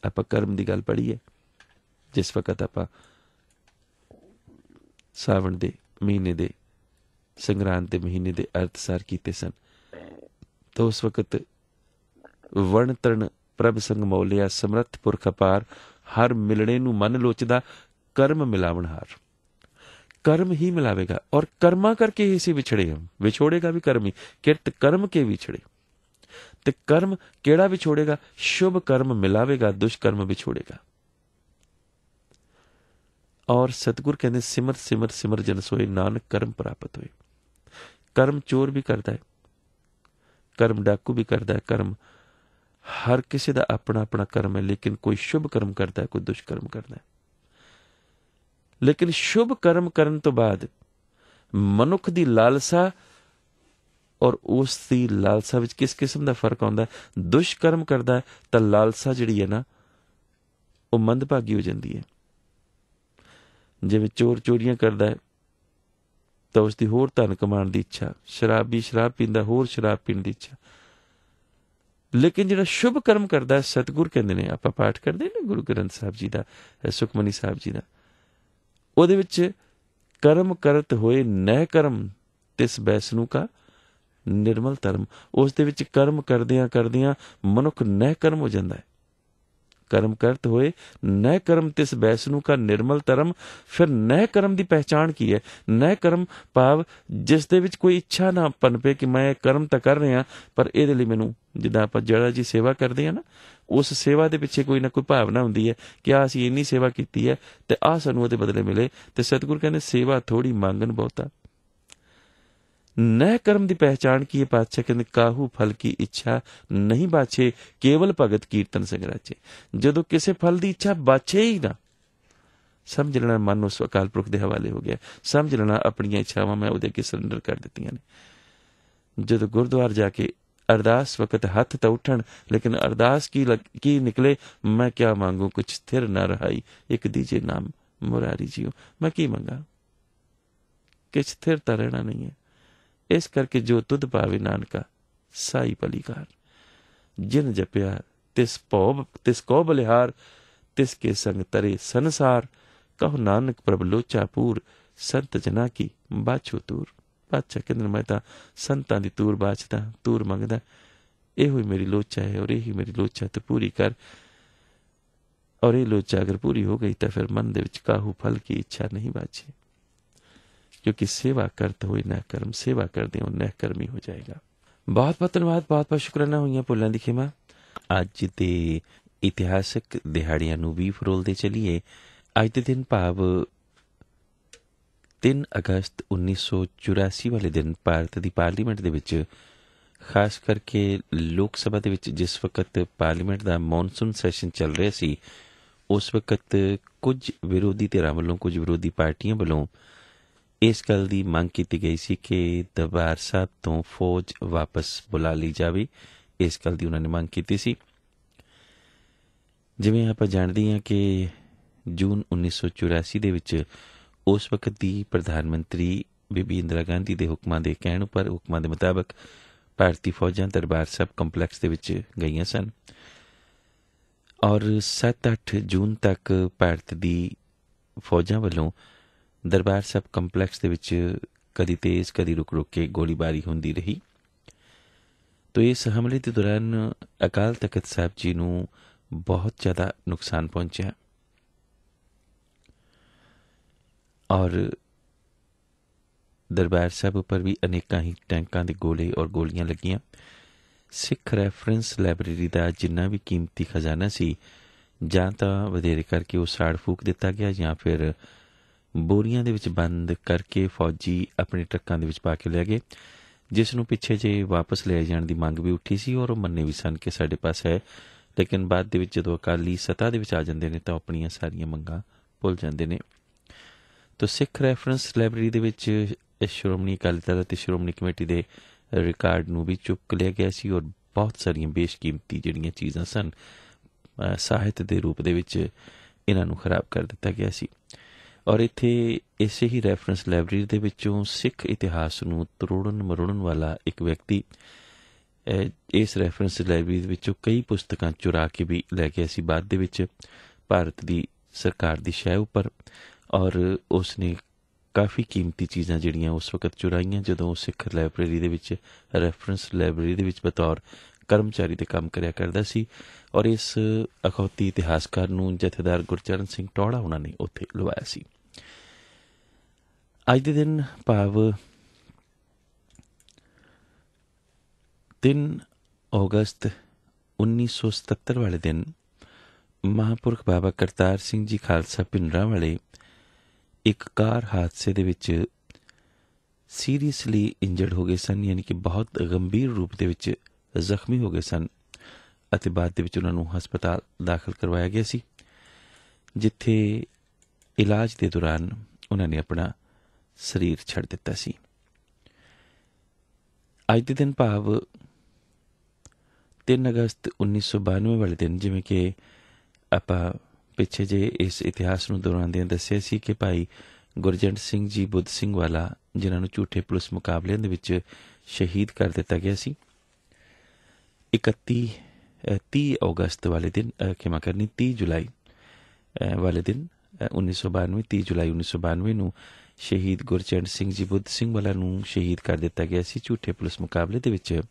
ਆਪਾਂ ਕਰਮ ਦੀ ਗੱਲ ਪੜ੍ਹੀ ਹੈ। ਜਿਸ ਵਕਤ ਆਪਾਂ ਸਾਵਣ ਦੇ ਮਹੀਨੇ ਦੇ ਸੰਗਰਾਂਦ ਦੇ ਮਹੀਨੇ ਦੇ ਅਰਥਸਾਰ ਕੀਤੇ ਸਨ, ਤਾਂ ਉਸ ਵਕਤ ਵਣ ਤਰਨ ਪ੍ਰਭ ਸੰਗ ਮੌਲਿਆ, ਸਮਰੱਥ ਪੁਰਖ ਅਪਾਰ, ਹਰ ਮਿਲਣੇ ਨੂੰ ਮਨ ਲੋਚਦਾ, ਕਰਮ ਮਿਲਾਵਣ ਹਾਰ। कर्म ही मिलावेगा और कर्मा करके ही इसे विछड़े हम। विछोड़ेगा भी कर्म ही, किरत कर्म के विछड़े। ते कर्म केड़ा विछोड़ेगा? शुभ कर्म मिलावेगा, दुष्कर्म विछोड़ेगा। और सतगुर कहते सिमर सिमर सिमर जन सोए, नानक कर्म प्राप्त होए। कर्म चोर भी करता है, कर्म डाकू भी करता है, कर्म हर किसी का अपना अपना कर्म है। लेकिन कोई शुभ कर्म करता है, कोई दुष्कर्म करता है। लेकिन शुभ कर्म करन तो बाद मनुख दी लालसा और उस दी लालसा विच किस किस्म दा फर्क आउंदा है। दुष्कर्म करदा है तां लालसा जिहड़ी है ना वो मंदभागी हो जाती है। जिवें चोर चोरियां करदा है तां उसदी होर धन कमाउण दी इच्छा, शराबी शराब पींदा होर शराब पीण दी इच्छा। लेकिन जिहड़ा शुभ कर्म करदा है, सतगुर कहंदे ने, आपां पाठ करदे ने गुरु ग्रंथ साहिब जी दा, सुखमनी साहिब जी दा, ਉਹਦੇ ਵਿੱਚ ਕਰਮ ਕਰਤ ਹੋਏ ਨਹਿ ਕਰਮ ਤਿਸ ਬੈਸਨੂ ਕਾ ਨਿਰਮਲ ਧਰਮ। ਉਸ ਦੇ ਵਿੱਚ ਕਰਮ ਕਰਦਿਆਂ ਕਰਦਿਆਂ ਮਨੁੱਖ ਨਹਿ ਕਰਮ ਹੋ ਜਾਂਦਾ ਹੈ। ਕਰਮ ਕਰਤ ਹੋਏ ਨਹਿ ਕਰਮ ਤਿਸ ਬੈਸਨੂ ਕਾ ਨਿਰਮਲ ਧਰਮ। ਫਿਰ ਨਹਿ ਕਰਮ ਦੀ ਪਹਿਚਾਣ ਕੀ ਹੈ? ਨਹਿ ਕਰਮ ਭਾਵ ਜਿਸ ਦੇ ਵਿੱਚ ਕੋਈ ਇੱਛਾ ਨਾ ਪਨਪੇ ਕਿ ਮੈਂ ਕਰਮ ਤਾਂ ਕਰ ਰਿਹਾ, ਪਰ ਇਹਦੇ ਲਈ ਮੈਨੂੰ, ਜਿੱਦਾਂ ਆਪਾਂ ਜਿਹੜਾ ਜੀ ਸੇਵਾ ਕਰਦੇ ਹਾਂ ਨਾ, ਉਸ ਸੇਵਾ ਦੇ ਪਿੱਛੇ ਕੋਈ ਨਾ ਕੋਈ ਭਾਵਨਾ ਹੁੰਦੀ ਹੈ ਕਿ ਆਹ ਅਸੀਂ ਇੰਨੀ ਸੇਵਾ ਕੀਤੀ ਹੈ ਤੇ ਆਹ ਸਾਨੂੰ ਉਹਦੇ ਬਦਲੇ ਮਿਲੇ। ਤੇ ਸਤਿਗੁਰ ਕਹਿੰਦੇ ਸੇਵਾ ਥੋੜੀ ਮੰਗਣ ਬਹੁਤਾ। ਨਹਿ ਕਰਮ ਦੀ ਪਹਿਚਾਣ ਕੀ ਹੈ? ਪਾਤਸ਼ਾਹ ਕਹਿੰਦੇ ਕਾਹੂ ਫਲ ਕੀ ਇੱਛਾ ਨਹੀਂ ਬਾਛੇ, ਕੇਵਲ ਭਗਤ ਕੀਰਤਨ ਸਿੰਘ ਰਾਜੇ। ਜਦੋਂ ਕਿਸੇ ਫਲ ਦੀ ਇੱਛਾ ਬਾਛੇ ਹੀ ਨਾ, ਸਮਝ ਲੈਣਾ ਮਨ ਉਸ ਅਕਾਲ ਪੁਰਖ ਦੇ ਹਵਾਲੇ ਹੋ ਗਿਆ। ਸਮਝ ਲੈਣਾ ਆਪਣੀਆਂ ਇੱਛਾਵਾਂ ਮੈਂ ਉਹਦੇ ਅੱਗੇ ਸਰੈਂਡਰ ਕਰ ਦਿੱਤੀਆਂ ਨੇ। ਜਦੋਂ ਗੁਰਦੁਆਰ ਜਾ ਕੇ अरदास वक्त हथ तो उठन, लेकिन अरदास की निकले, मैं क्या मांगू कुछ स्थिर न रहाई, एक दीजिए नाम मुरारी जियो। मैं की मंगा? कि स्थिरता रहना नहीं है। इस करके जो तुद पावे नानका साई पलीकार, जिन जपिया तिस कौ बलिहार, तिसके संग तरे संसार। कहो नानक प्रभ लोचा पूर, संत जना की बाछो तूर। पातशाह कहते मैं तो संतां दी तूर बाचदा, तूर मंगदा, ਇਹੋ ਹੀ ਮੇਰੀ ਲੋਚਾ ਹੈ और यही मेरी लोचा तो पूरी कर। और ये लोचा अगर पूरी हो गई तो फिर मन दे विच काहू फल की इच्छा नहीं बाचे, क्योंकि सेवा करते हुए न कर्म, सेवा करते हो न कर्मी हो जाएगा। बहुत बहुत धन्यवाद, बहुत बहुत शुक्राना होईयां भुल्लां दी खिमा। अज दे इतिहासक दिहाड़ियां नूं भी फरोलदे चलीए। अज दे दिन भाव 3 अगस्त 1984 वाले दिन ਭਾਰਤ ਦੀ ਪਾਰਲੀਮੈਂਟ ਦੇ ਵਿੱਚ, ਖਾਸ ਕਰਕੇ ਲੋਕ ਸਭਾ ਦੇ ਵਿੱਚ ਜਿਸ ਵਕਤ ਪਾਰਲੀਮੈਂਟ ਦਾ ਮੌਨਸੂਨ ਸੈਸ਼ਨ ਚੱਲ ਰਿਹਾ ਸੀ, ਉਸ ਵਕਤ ਕੁਝ ਵਿਰੋਧੀ ਧਿਰਾਂ ਵੱਲੋਂ, ਕੁਝ ਵਿਰੋਧੀ ਪਾਰਟੀਆਂ ਵੱਲੋਂ ਇਸ ਗੱਲ ਦੀ ਮੰਗ ਕੀਤੀ ਗਈ ਸੀ ਕਿ ਦਰਬਾਰ ਸਾਹਿਬ ਤੋਂ ਫੌਜ ਵਾਪਸ ਬੁਲਾ ਲਈ ਜਾਵੇ। ਇਸ ਗੱਲ ਦੀ ਉਹਨਾਂ ਨੇ ਮੰਗ ਕੀਤੀ ਸੀ। ਜਿਵੇਂ ਆਪਾਂ ਜਾਣਦੇ ਹਾਂ ਕਿ ਜੂਨ 1984 ਦੇ ਵਿੱਚ ਉਸ ਵਕਤ ਦੀ ਪ੍ਰਧਾਨ ਮੰਤਰੀ ਬੀਬੀ ਇੰਦਰਾ ਗਾਂਧੀ ਦੇ ਹੁਕਮਾਂ ਦੇ ਕਹਿਣ ਉੱਪਰ, ਹੁਕਮਾਂ ਦੇ ਮੁਤਾਬਕ ਭਾਰਤੀ ਫੌਜਾਂ ਦਰਬਾਰ ਸਾਹਿਬ ਕੰਪਲੈਕਸ ਦੇ ਵਿੱਚ ਗਈਆਂ ਸਨ। ਔਰ 7-8 ਜੂਨ ਤੱਕ ਭਾਰਤ ਦੀ ਫੌਜਾਂ ਵੱਲੋਂ ਦਰਬਾਰ ਸਾਹਿਬ ਕੰਪਲੈਕਸ ਦੇ ਵਿੱਚ ਕਦੀ ਤੇਜ਼ ਕਦੀ ਰੁਕ ਰੁਕ ਕੇ ਗੋਲੀਬਾਰੀ ਹੁੰਦੀ ਰਹੀ। ਤਾਂ ਇਸ ਹਮਲੇ ਦੇ ਦੌਰਾਨ ਅਕਾਲ ਤਖਤ ਸਾਹਿਬ ਜੀ ਨੂੰ ਬਹੁਤ ਜ਼ਿਆਦਾ ਨੁਕਸਾਨ ਪਹੁੰਚਿਆ और दरबार साहब पर भी अनेकों ही टैंकों के गोले और गोलियां लगियां। ਸਿੱਖ ਰੈਫਰੈਂਸ ਲਾਇਬ੍ਰੇਰੀ ਦਾ ਜਿੰਨਾ ਵੀ ਕੀਮਤੀ ਖਜ਼ਾਨਾ ਸੀ ਜਾਂ ਤਾਂ ਵਧੇਰੇ ਕਰਕੇ ਉਹ ਸਾੜ ਫੂਕ ਦਿੱਤਾ ਗਿਆ ਜਾਂ ਫਿਰ ਬੋਰੀਆਂ ਦੇ ਵਿੱਚ ਬੰਦ ਕਰਕੇ ਫੌਜੀ ਆਪਣੇ ਟਰੱਕਾਂ ਦੇ ਵਿੱਚ ਪਾ ਕੇ ਲੈ ਗਏ, ਜਿਸ ਨੂੰ ਪਿੱਛੇ ਜੇ ਵਾਪਸ ਲੈ ਜਾਣ ਦੀ ਮੰਗ ਵੀ ਉੱਠੀ ਸੀ ਔਰ ਉਹ ਮੰਨੇ ਵੀ ਸਨ ਕਿ ਸਾਡੇ ਪਾਸ ਹੈ। ਲੇਕਿਨ ਬਾਅਦ ਦੇ ਵਿੱਚ ਜਦੋਂ ਅਕਾਲੀ ਸੱਤਾ ਦੇ ਵਿੱਚ ਆ ਜਾਂਦੇ ਨੇ ਤਾਂ ਆਪਣੀਆਂ ਸਾਰੀਆਂ ਮੰਗਾਂ ਭੁੱਲ ਜਾਂਦੇ ਨੇ। ਤਾਂ ਸਿੱਖ ਰੈਫਰੈਂਸ ਲਾਇਬ੍ਰੇਰੀ ਦੇ ਵਿੱਚ ਸ਼੍ਰੋਮਣੀ ਅਕਾਲੀ ਦਲ ਅਤੇ ਸ਼੍ਰੋਮਣੀ ਕਮੇਟੀ ਦੇ ਰਿਕਾਰਡ ਨੂੰ ਵੀ ਚੁੱਕ ਲਿਆ ਗਿਆ ਸੀ ਔਰ ਬਹੁਤ ਸਾਰੀਆਂ ਬੇਸ਼ਕੀਮਤੀ ਜਿਹੜੀਆਂ ਚੀਜ਼ਾਂ ਸਨ ਸਾਹਿਤ ਦੇ ਰੂਪ ਦੇ ਵਿੱਚ ਇਹਨਾਂ ਨੂੰ ਖਰਾਬ ਕਰ ਦਿੱਤਾ ਗਿਆ ਸੀ। ਔਰ ਇੱਥੇ ਇਸੇ ਹੀ ਰੈਫਰੈਂਸ ਲਾਇਬ੍ਰੇਰੀ ਦੇ ਵਿੱਚੋਂ ਸਿੱਖ ਇਤਿਹਾਸ ਨੂੰ ਤਰੋੜਨ ਮਰੋੜਨ ਵਾਲਾ ਇੱਕ ਵਿਅਕਤੀ ਇਸ ਰੈਫਰੈਂਸ ਲਾਇਬ੍ਰੇਰੀ ਦੇ ਵਿੱਚੋਂ ਕਈ ਪੁਸਤਕਾਂ ਚੁਰਾ ਕੇ ਵੀ ਲੈ ਗਿਆ ਸੀ ਬਾਅਦ ਦੇ ਵਿੱਚ ਭਾਰਤ ਦੀ ਸਰਕਾਰ ਦੀ ਸ਼ੈ ਉੱਪਰ। ਔਰ ਉਸ ਨੇ ਕਾਫੀ ਕੀਮਤੀ ਚੀਜ਼ਾਂ ਜਿਹੜੀਆਂ ਉਸ ਵਕਤ ਚੁਰਾਈਆਂ ਜਦੋਂ ਉਹ ਸਿੱਖ ਲਾਇਬ੍ਰੇਰੀ ਦੇ ਵਿੱਚ ਰੈਫਰੈਂਸ ਲਾਇਬ੍ਰੇਰੀ ਦੇ ਵਿੱਚ ਬਤੌਰ ਕਰਮਚਾਰੀ ਦੇ ਕੰਮ ਕਰਿਆ ਕਰਦਾ ਸੀ। ਔਰ ਇਸ ਅਖੌਤੀ ਇਤਿਹਾਸਕਾਰ ਨੂੰ ਜਥੇਦਾਰ ਗੁਰਚਰਨ ਸਿੰਘ ਟੌਹੜਾ ਉਹਨਾਂ ਨੇ ਉੱਥੇ ਲਵਾਇਆ ਸੀ। ਅੱਜ ਦੇ ਦਿਨ ਭਾਵ 3 ਅਗਸਤ 1977 ਵਾਲੇ ਦਿਨ ਮਹਾਂਪੁਰਖ ਬਾਬਾ ਕਰਤਾਰ ਸਿੰਘ ਜੀ ਖਾਲਸਾ ਭਿੰਡਰਾਂ ਵਾਲੇ ਇੱਕ ਕਾਰ ਹਾਦਸੇ ਦੇ ਵਿੱਚ ਸੀਰੀਅਸਲੀ ਇੰਜਰਡ ਹੋ ਗਏ ਸਨ, ਯਾਨੀ ਕਿ ਬਹੁਤ ਗੰਭੀਰ ਰੂਪ ਦੇ ਵਿੱਚ ਜ਼ਖਮੀ ਹੋ ਗਏ ਸਨ ਅਤੇ ਬਾਅਦ ਦੇ ਵਿੱਚ ਉਹਨਾਂ ਨੂੰ ਹਸਪਤਾਲ ਦਾਖਲ ਕਰਵਾਇਆ ਗਿਆ ਸੀ, ਜਿੱਥੇ ਇਲਾਜ ਦੇ ਦੌਰਾਨ ਉਹਨਾਂ ਨੇ ਆਪਣਾ ਸਰੀਰ ਛੱਡ ਦਿੱਤਾ ਸੀ। ਅੱਜ ਦੇ ਦਿਨ ਭਾਵ 3 ਅਗਸਤ 1992 ਵਾਲੇ ਦਿਨ, ਜਿਵੇਂ ਕਿ ਆਪਾਂ ਪਿੱਛੇ ਜੇ ਇਸ ਇਤਿਹਾਸ ਨੂੰ ਦੌਰਾਨਦਿਆਂ ਦੱਸਿਆ ਸੀ ਕਿ ਭਾਈ ਗੁਰਜੰਟ ਸਿੰਘ ਜੀ ਬੁੱਧ ਸਿੰਘ ਵਾਲਾ, ਜਿਨ੍ਹਾਂ ਨੂੰ ਝੂਠੇ ਪੁਲਿਸ ਮੁਕਾਬਲਿਆਂ ਦੇ ਵਿੱਚ ਸ਼ਹੀਦ ਕਰ ਦਿੱਤਾ ਗਿਆ ਸੀ, 30 ਅਗਸਤ ਵਾਲੇ ਦਿਨ 30 ਜੁਲਾਈ ਵਾਲੇ ਦਿਨ 30 ਜੁਲਾਈ 1992 ਨੂੰ ਸ਼ਹੀਦ ਗੁਰਚਰਨ ਸਿੰਘ ਜੀ ਬੁੱਧ ਸਿੰਘ ਵਾਲਾ ਨੂੰ ਸ਼ਹੀਦ ਕਰ ਦਿੱਤਾ ਗਿਆ ਸੀ ਝੂਠੇ ਪੁਲਿਸ ਮੁਕਾਬਲੇ ਦੇ ਵਿੱਚ।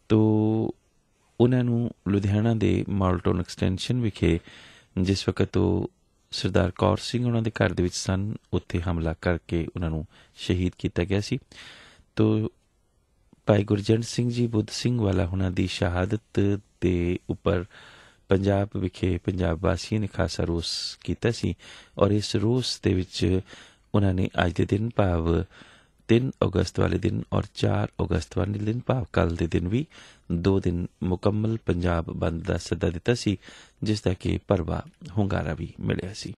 ਤੋ ਉਹਨਾਂ ਨੂੰ ਲੁਧਿਆਣਾ ਦੇ ਮਾਡਲ ਟਾਊਨ ਐਕਸਟੈਂਸ਼ਨ ਵਿਖੇ, ਜਿਸ ਵਕਤ ਉਹ ਸਰਦਾਰ ਕੌਰ ਸਿੰਘ ਉਹਨਾਂ ਦੇ ਘਰ ਦੇ ਵਿੱਚ ਸਨ, ਉੱਥੇ ਹਮਲਾ ਕਰਕੇ ਉਹਨਾਂ ਨੂੰ ਸ਼ਹੀਦ ਕੀਤਾ ਗਿਆ ਸੀ। ਤੋ ਭਾਈ ਗੁਰਜੰਟ ਸਿੰਘ ਜੀ ਬੁੱਧ ਸਿੰਘ ਵਾਲਾ ਉਹਨਾਂ ਦੀ ਸ਼ਹਾਦਤ ਦੇ ਉੱਪਰ ਪੰਜਾਬ ਵਿਖੇ ਪੰਜਾਬ ਵਾਸੀਆਂ ਨੇ ਖਾਸਾ ਰੋਸ ਕੀਤਾ ਸੀ ਔਰ ਇਸ ਰੋਸ ਦੇ ਵਿੱਚ ਉਹਨਾਂ ਨੇ ਅੱਜ ਦੇ ਦਿਨ ਭਾਵ 3 ਅਗਸਤ ਵਾਲੇ ਦਿਨ ਔਰ 4 ਅਗਸਤ ਵਾਲੇ ਦਿਨ ਭਾਵ ਕੱਲ੍ਹ ਦੇ ਦਿਨ ਵੀ 2 ਦਿਨ ਮੁਕੰਮਲ ਪੰਜਾਬ ਬੰਦ ਦਾ ਸੱਦਾ ਦਿੱਤਾ ਸੀ, ਜਿਸ ਦਾ ਕਿ ਭਰਵਾਂ ਹੁੰਗਾਰਾ ਵੀ ਮਿਲਿਆ ਸੀ।